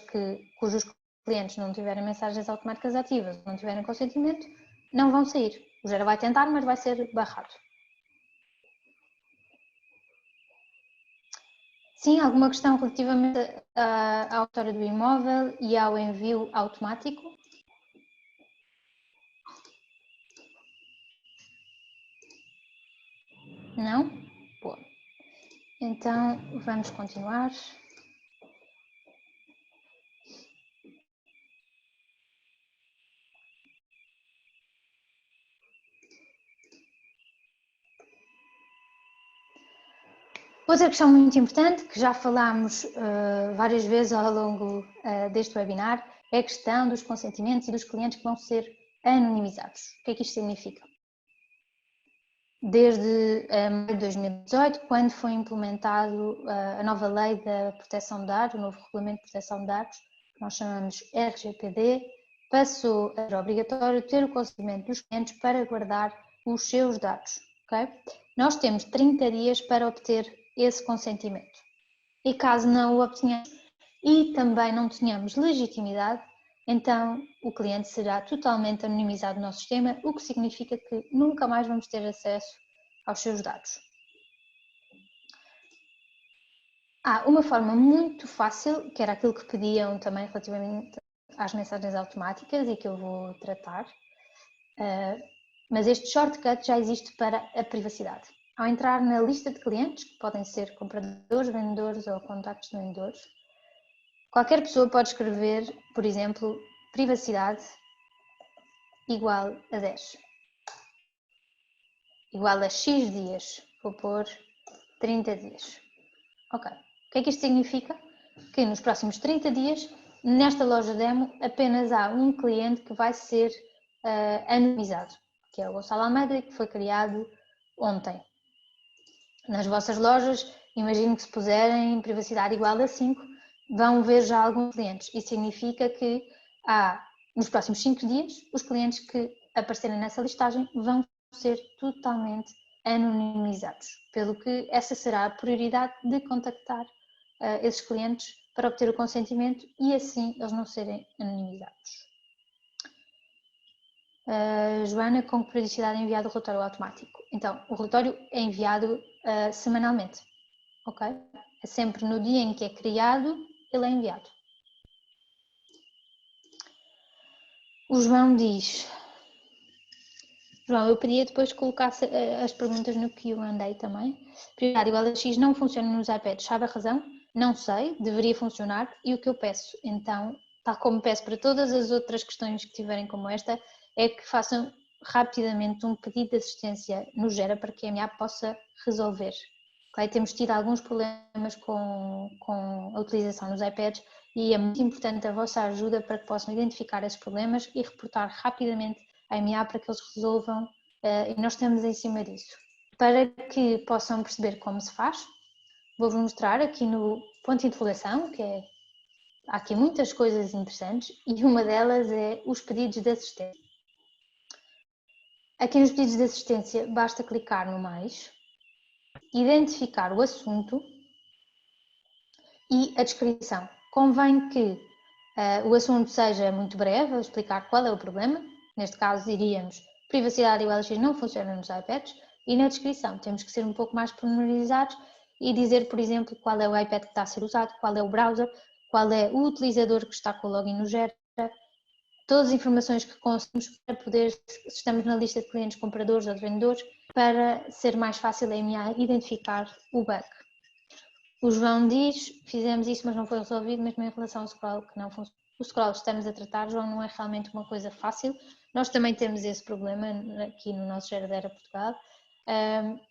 cujos clientes não tiverem mensagens automáticas ativas, não tiverem consentimento, não vão sair. O GERA vai tentar, mas vai ser barrado. Sim, alguma questão relativamente à história do imóvel e ao envio automático? Não? Boa. Então, vamos continuar. Outra questão muito importante, que já falámos várias vezes ao longo deste webinar, é a questão dos consentimentos e dos clientes que vão ser anonimizados. O que é que isto significa? Desde maio de 2018, quando foi implementado a nova lei da proteção de dados, o novo regulamento de proteção de dados, que nós chamamos RGPD, passou a ser obrigatório ter o consentimento dos clientes para guardar os seus dados. Okay? Nós temos 30 dias para obter esse consentimento. E caso não o obtenhamos e também não tenhamos legitimidade, então o cliente será totalmente anonimizado no nosso sistema, o que significa que nunca mais vamos ter acesso aos seus dados. Há uma forma muito fácil, que era aquilo que pediam também relativamente às mensagens automáticas e que eu vou tratar, mas este shortcut já existe para a privacidade. Ao entrar na lista de clientes, que podem ser compradores, vendedores ou contactos de vendedores, qualquer pessoa pode escrever, por exemplo, privacidade igual a 10. Igual a X dias. Vou pôr 30 dias. Ok. O que é que isto significa? Que nos próximos 30 dias, nesta loja demo, apenas há um cliente que vai ser anonimizado, que é o Gonçalo Almeida, que foi criado ontem. Nas vossas lojas, imagino que se puserem privacidade igual a 5, vão ver já alguns clientes. Isso significa que nos próximos 5 dias, os clientes que aparecerem nessa listagem vão ser totalmente anonimizados, pelo que essa será a prioridade de contactar esses clientes para obter o consentimento e assim eles não serem anonimizados. Joana, com que periodicidade é enviado o relatório automático? Então, o relatório é enviado semanalmente, ok? É sempre no dia em que é criado, ele é enviado. O João diz... João, eu pedia depois que colocasse as perguntas no Q&A também. Prioridade igual a X não funciona nos iPads, sabe a razão? Não sei, deveria funcionar. E o que eu peço, então, tal como peço para todas as outras questões que tiverem como esta, é que façam rapidamente um pedido de assistência no Gera para que a minha app possa resolver. Okay? Temos tido alguns problemas com a utilização nos iPads e é muito importante a vossa ajuda para que possam identificar esses problemas e reportar rapidamente à MA para que eles resolvam e nós estamos em cima disso. Para que possam perceber como se faz, vou-vos mostrar aqui no ponto de interrogação, que há aqui muitas coisas interessantes e uma delas é os pedidos de assistência. Aqui nos pedidos de assistência basta clicar no mais, identificar o assunto e a descrição. Convém que o assunto seja muito breve, a explicar qual é o problema. Neste caso diríamos privacidade igual a X não funciona nos iPads. E na descrição temos que ser um pouco mais pormenorizados e dizer, por exemplo, qual é o iPad que está a ser usado, qual é o browser, qual é o utilizador que está com o login no Gera, todas as informações que conseguimos para poder, se estamos na lista de clientes compradores ou de vendedores, para ser mais fácil a MA identificar o bug. O João diz, fizemos isso mas não foi resolvido, mesmo em relação ao scroll que não funciona. O scroll que estamos a tratar, João, não é realmente uma coisa fácil, Nós também temos esse problema aqui no nosso Geradeira Portugal.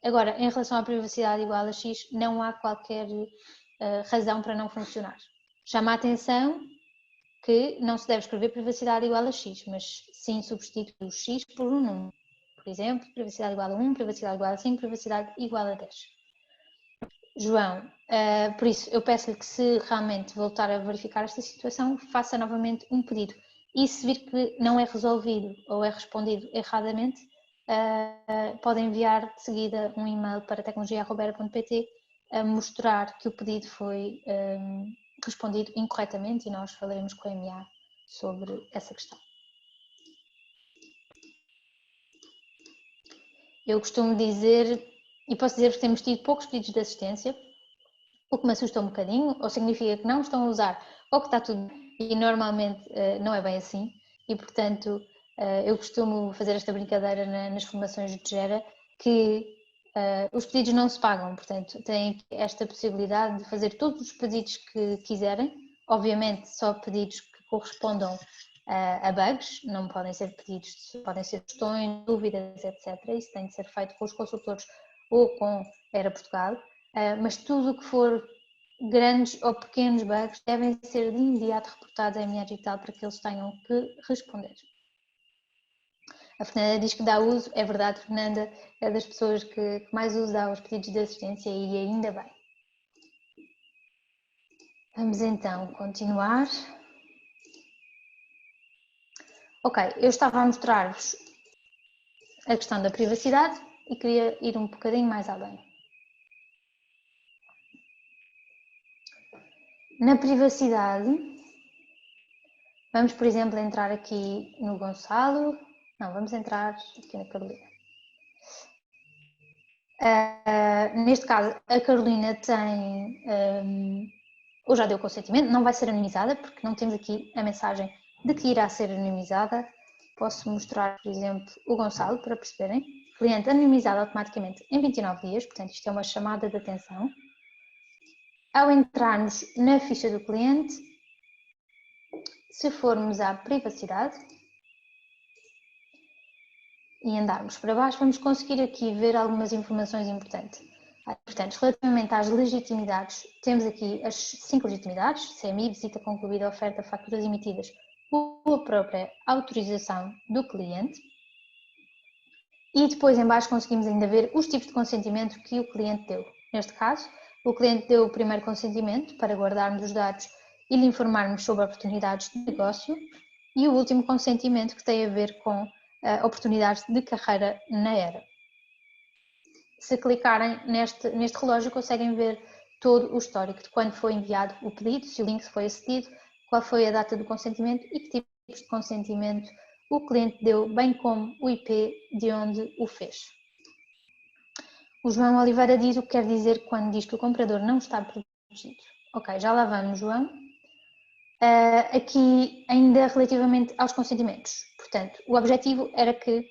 Agora, em relação à privacidade igual a X, não há qualquer razão para não funcionar. Chama a atenção que não se deve escrever privacidade igual a X, mas sim substituir o X por um número. Por exemplo, privacidade igual a 1, privacidade igual a 5, privacidade igual a 10. João, por isso eu peço-lhe que, se realmente voltar a verificar esta situação, faça novamente um pedido. E se vir que não é resolvido ou é respondido erradamente, pode enviar de seguida um e-mail para tecnologia@era.pt a mostrar que o pedido foi respondido incorretamente e nós falaremos com a MA sobre essa questão. Eu costumo dizer, e posso dizer que temos tido poucos pedidos de assistência, o que me assusta um bocadinho, ou significa que não estão a usar, ou que está tudo bem, e normalmente não é bem assim, e portanto eu costumo fazer esta brincadeira nas formações de Gera, que os pedidos não se pagam, portanto têm esta possibilidade de fazer todos os pedidos que quiserem, obviamente só pedidos que correspondam a bugs, não podem ser pedidos, podem ser questões, dúvidas, etc. Isso tem de ser feito com os consultores ou com Era Portugal, mas tudo o que for grandes ou pequenos bugs devem ser de imediato reportados à MA Digital para que eles tenham que responder. A Fernanda diz que dá uso, é verdade, Fernanda, é das pessoas que mais usa os pedidos de assistência e ainda bem. Vamos então continuar. Ok, eu estava a mostrar-vos a questão da privacidade e queria ir um bocadinho mais além. Na privacidade, vamos, por exemplo, entrar aqui no Gonçalo. Não, vamos entrar aqui na Carolina. Neste caso, a Carolina tem, ou já deu consentimento, não vai ser anonimizada, porque não temos aqui a mensagem de que irá ser anonimizada. Posso mostrar, por exemplo, o Gonçalo, para perceberem. Cliente anonimizado automaticamente em 29 dias, portanto isto é uma chamada de atenção. Ao entrarmos na ficha do cliente, se formos à privacidade e andarmos para baixo, vamos conseguir aqui ver algumas informações importantes. Portanto, relativamente às legitimidades, temos aqui as 5 legitimidades: CMI, visita concluída, oferta, faturas emitidas ou a própria autorização do cliente. E depois em baixo conseguimos ainda ver os tipos de consentimento que o cliente deu. Neste caso, o cliente deu o primeiro consentimento para guardarmos os dados e lhe informarmos sobre oportunidades de negócio, e o último consentimento que tem a ver com oportunidades de carreira na Era. Se clicarem neste relógio, conseguem ver todo o histórico de quando foi enviado o pedido, se o link foi acedido, qual foi a data do consentimento e que tipos de consentimento o cliente deu, bem como o IP de onde o fez. O João Oliveira diz o que quer dizer quando diz que o comprador não está protegido. Ok, já lá vamos, João. Aqui ainda relativamente aos consentimentos. Portanto, o objetivo era que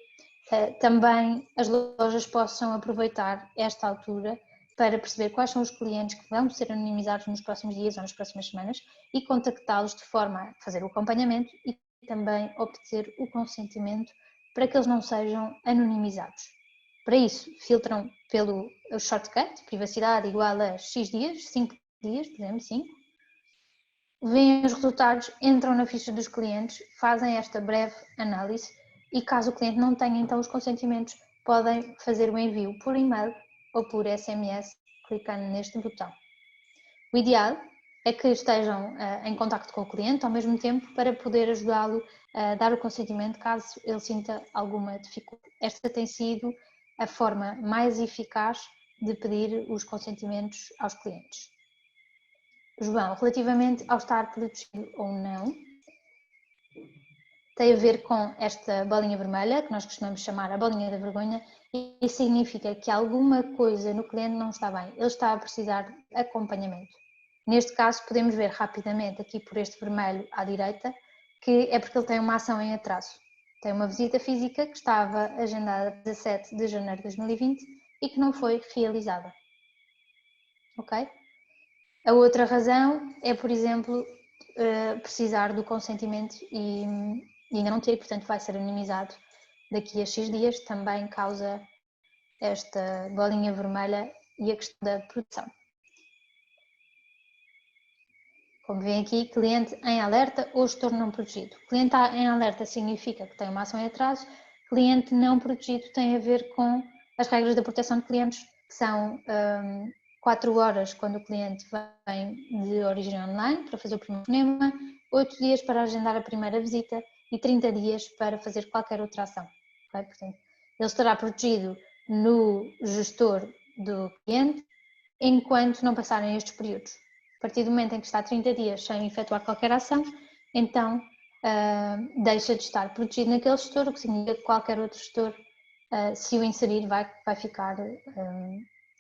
também as lojas possam aproveitar esta altura para perceber quais são os clientes que vão ser anonimizados nos próximos dias ou nas próximas semanas e contactá-los de forma a fazer o acompanhamento e também obter o consentimento para que eles não sejam anonimizados. Para isso, filtram pelo shortcut, privacidade igual a X dias, 5 dias, por exemplo, 5. Veem os resultados, entram na ficha dos clientes, fazem esta breve análise e, caso o cliente não tenha então os consentimentos, podem fazer o envio por e-mail ou por SMS, clicando neste botão. O ideal é que estejam em contacto com o cliente ao mesmo tempo para poder ajudá-lo a dar o consentimento caso ele sinta alguma dificuldade. Esta tem sido a forma mais eficaz de pedir os consentimentos aos clientes. João, relativamente ao estar protegido ou não, tem a ver com esta bolinha vermelha, que nós costumamos chamar a bolinha da vergonha, e significa que alguma coisa no cliente não está bem, ele está a precisar de acompanhamento. Neste caso, podemos ver rapidamente aqui por este vermelho à direita, que é porque ele tem uma ação em atraso. Tem uma visita física que estava agendada 17 de janeiro de 2020 e que não foi realizada. Ok? A outra razão é, por exemplo, precisar do consentimento e e ainda não ter, portanto vai ser anonimizado daqui a X dias, também causa esta bolinha vermelha e a questão da produção. Como vêem aqui, cliente em alerta ou gestor não protegido. Cliente em alerta significa que tem uma ação em atraso, cliente não protegido tem a ver com as regras da proteção de clientes, que são 4 horas quando o cliente vem de origem online para fazer o primeiro fonema, 8 dias para agendar a primeira visita e 30 dias para fazer qualquer outra ação. Okay? Portanto, ele estará protegido no gestor do cliente enquanto não passarem estes períodos. A partir do momento em que está 30 dias sem efetuar qualquer ação, então deixa de estar protegido naquele gestor, o que significa que qualquer outro gestor, se o inserir, vai ficar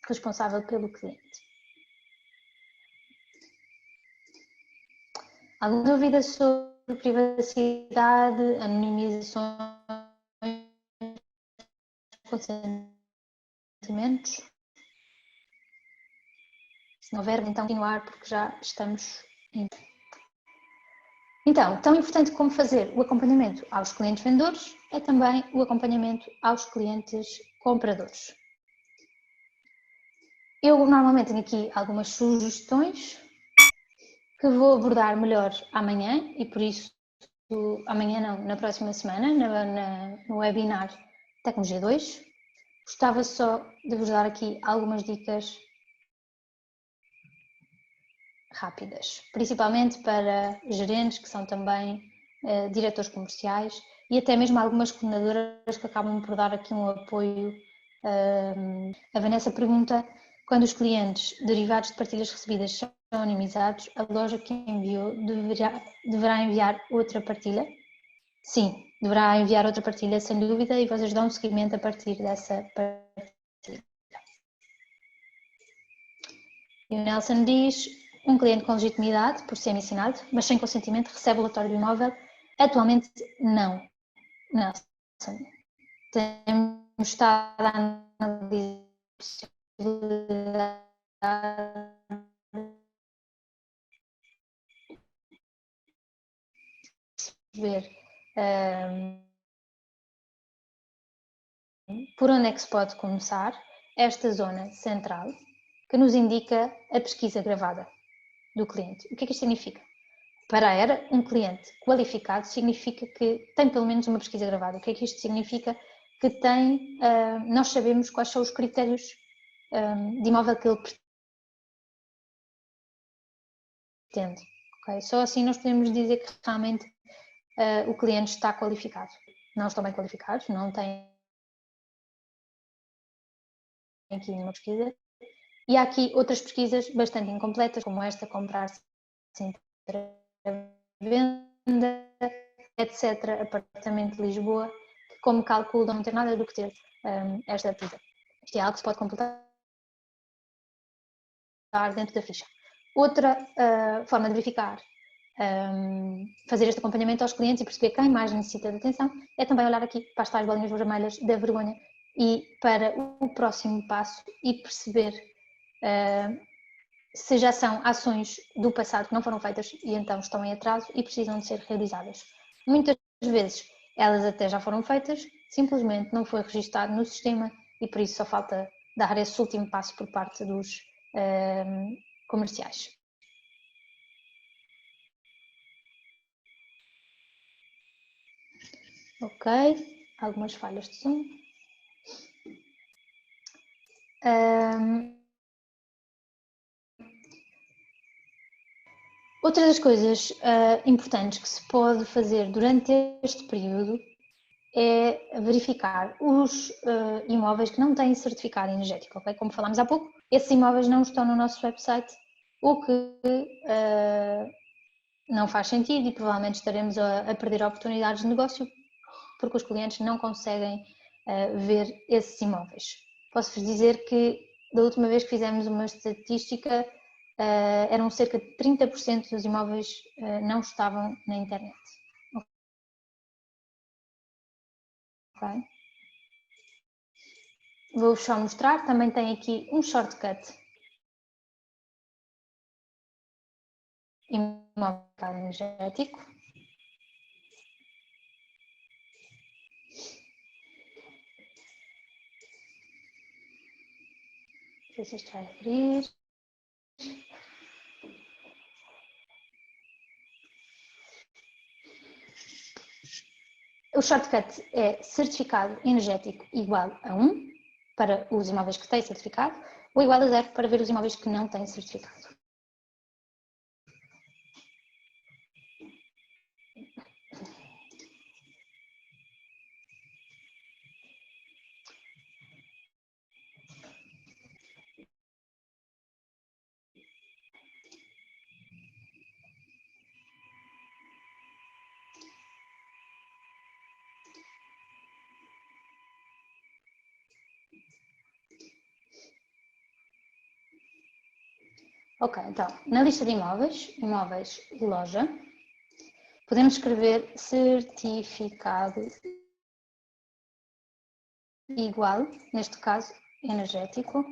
responsável pelo cliente. Alguma dúvida sobre privacidade, anonimizações, consentimentos? Se não houver, então continuar, porque já estamos em... Então, tão importante como fazer o acompanhamento aos clientes vendedores é também o acompanhamento aos clientes compradores. Eu normalmente tenho aqui algumas sugestões que vou abordar melhor amanhã e por isso, amanhã não, na próxima semana, no webinar Tecnologia 2. Gostava só de vos dar aqui algumas dicas rápidas, principalmente para gerentes que são também diretores comerciais e até mesmo algumas coordenadoras que acabam por dar aqui um apoio. A Vanessa pergunta: quando os clientes derivados de partilhas recebidas são anonimizados, a loja que enviou deverá enviar outra partilha? Sim, deverá enviar outra partilha sem dúvida e vocês dão um seguimento a partir dessa partilha. E o Nelson diz: um cliente com legitimidade, por ser mencionado, mas sem consentimento, recebe o relatório do imóvel? Atualmente, não. Nelson, temos estado a analisar a possibilidade de ver por onde é que se pode começar esta zona central que nos indica a pesquisa gravada do cliente. O que é que isto significa? Para a ERA, um cliente qualificado significa que tem pelo menos uma pesquisa gravada. O que é que isto significa? Que tem, nós sabemos quais são os critérios de imóvel que ele pretende. Okay? Só assim nós podemos dizer que realmente o cliente está qualificado. Não estão bem qualificados, não têm aqui nenhuma pesquisa. E há aqui outras pesquisas bastante incompletas, como esta, comprar sem venda, etc. Apartamento de Lisboa, que como cálculo não tem nada do que ter esta pesquisa. Isto é algo que se pode completar dentro da ficha. Outra forma de verificar, fazer este acompanhamento aos clientes e perceber quem mais necessita de atenção, é também olhar aqui para as tais bolinhas vermelhas da vergonha e para o próximo passo e perceber se já são ações do passado que não foram feitas e então estão em atraso e precisam de ser realizadas. Muitas vezes elas até já foram feitas, simplesmente não foi registado no sistema e por isso só falta dar esse último passo por parte dos comerciais. Ok, algumas falhas de som. Outra das coisas importantes que se pode fazer durante este período é verificar os imóveis que não têm certificado energético, ok? Como falámos há pouco, esses imóveis não estão no nosso website, o que não faz sentido e provavelmente estaremos a perder oportunidades de negócio porque os clientes não conseguem ver esses imóveis. Posso-vos dizer que da última vez que fizemos uma estatística, eram cerca de 30% dos imóveis não estavam na internet. Okay? Vou-vos só mostrar, também tem aqui um shortcut imóvel energético. ver se isto vai abrir. O shortcut é certificado energético igual a 1 para os imóveis que têm certificado ou igual a 0 para ver os imóveis que não têm certificado. Ok, então, na lista de imóveis, imóveis loja, podemos escrever certificado igual, neste caso, energético,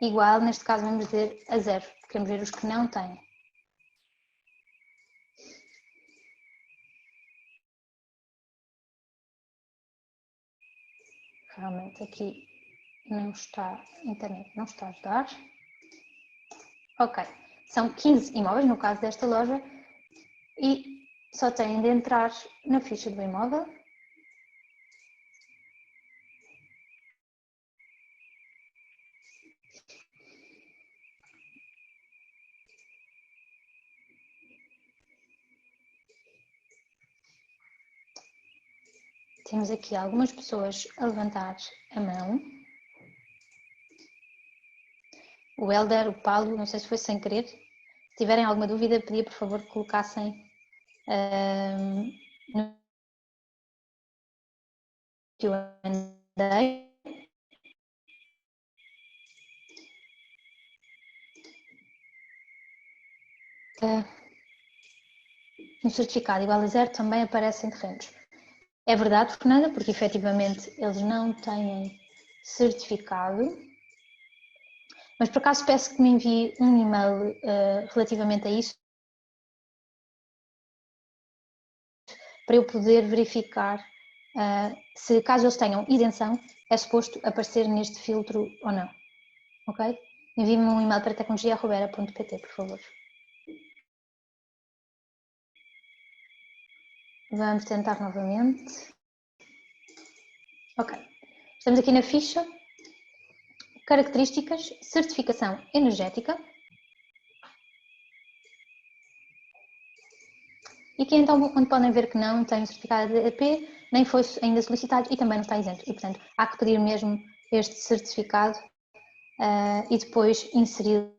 igual, neste caso vamos dizer a 0, queremos ver os que não têm. Realmente aqui não está, a internet não está a ajudar. Ok, são 15 imóveis no caso desta loja e só têm de entrar na ficha do imóvel. Temos aqui algumas pessoas a levantar a mão. O Helder, o Paulo, não sei se foi sem querer. Se tiverem alguma dúvida, pedia por favor que colocassem no Q&A. No certificado igual a 0 também aparecem terrenos. É verdade, Fernanda, porque efetivamente eles não têm certificado, mas por acaso peço que me envie um e-mail relativamente a isso, para eu poder verificar se, caso eles tenham isenção, é suposto aparecer neste filtro ou não. Ok? Envie-me um e-mail para tecnologia@robera.pt, por favor. Vamos tentar novamente. Ok. Estamos aqui na ficha. Características, certificação energética. E aqui então, onde podem ver que não tem certificado de EP, nem foi ainda solicitado e também não está isento. E, portanto, há que pedir mesmo este certificado e depois inseri-lo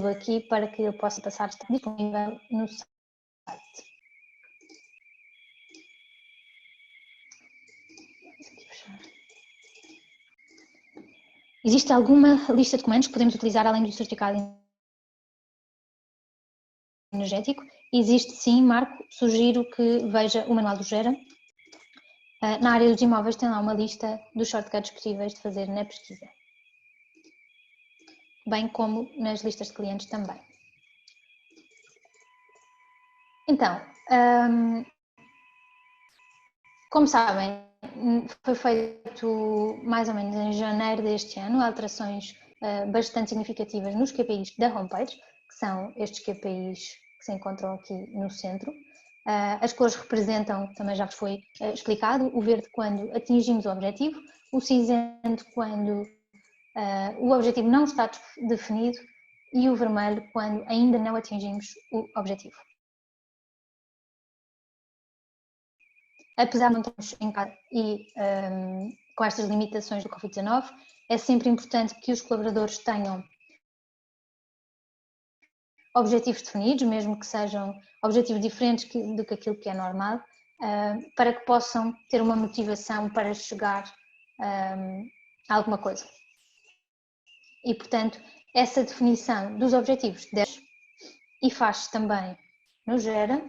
aqui para que ele possa passar a estar disponível no site. Existe alguma lista de comandos que podemos utilizar além do certificado energético? Existe sim, Marco. Sugiro que veja o manual do Gera. Na área dos imóveis tem lá uma lista dos shortcuts possíveis de fazer na pesquisa, bem como nas listas de clientes também. Então, como sabem, foi feito mais ou menos em janeiro deste ano alterações bastante significativas nos KPIs da homepage, que são estes KPIs que se encontram aqui no centro. As cores representam, também já vos foi explicado, o verde quando atingimos o objetivo, o cinzento quando o objetivo não está definido e o vermelho quando ainda não atingimos o objetivo. Apesar de não estarmos em casa e com estas limitações do Covid-19, é sempre importante que os colaboradores tenham objetivos definidos, mesmo que sejam objetivos diferentes do que aquilo que é normal, para que possam ter uma motivação para chegar a alguma coisa. E, portanto, essa definição dos objetivos deve e faz também no Gera.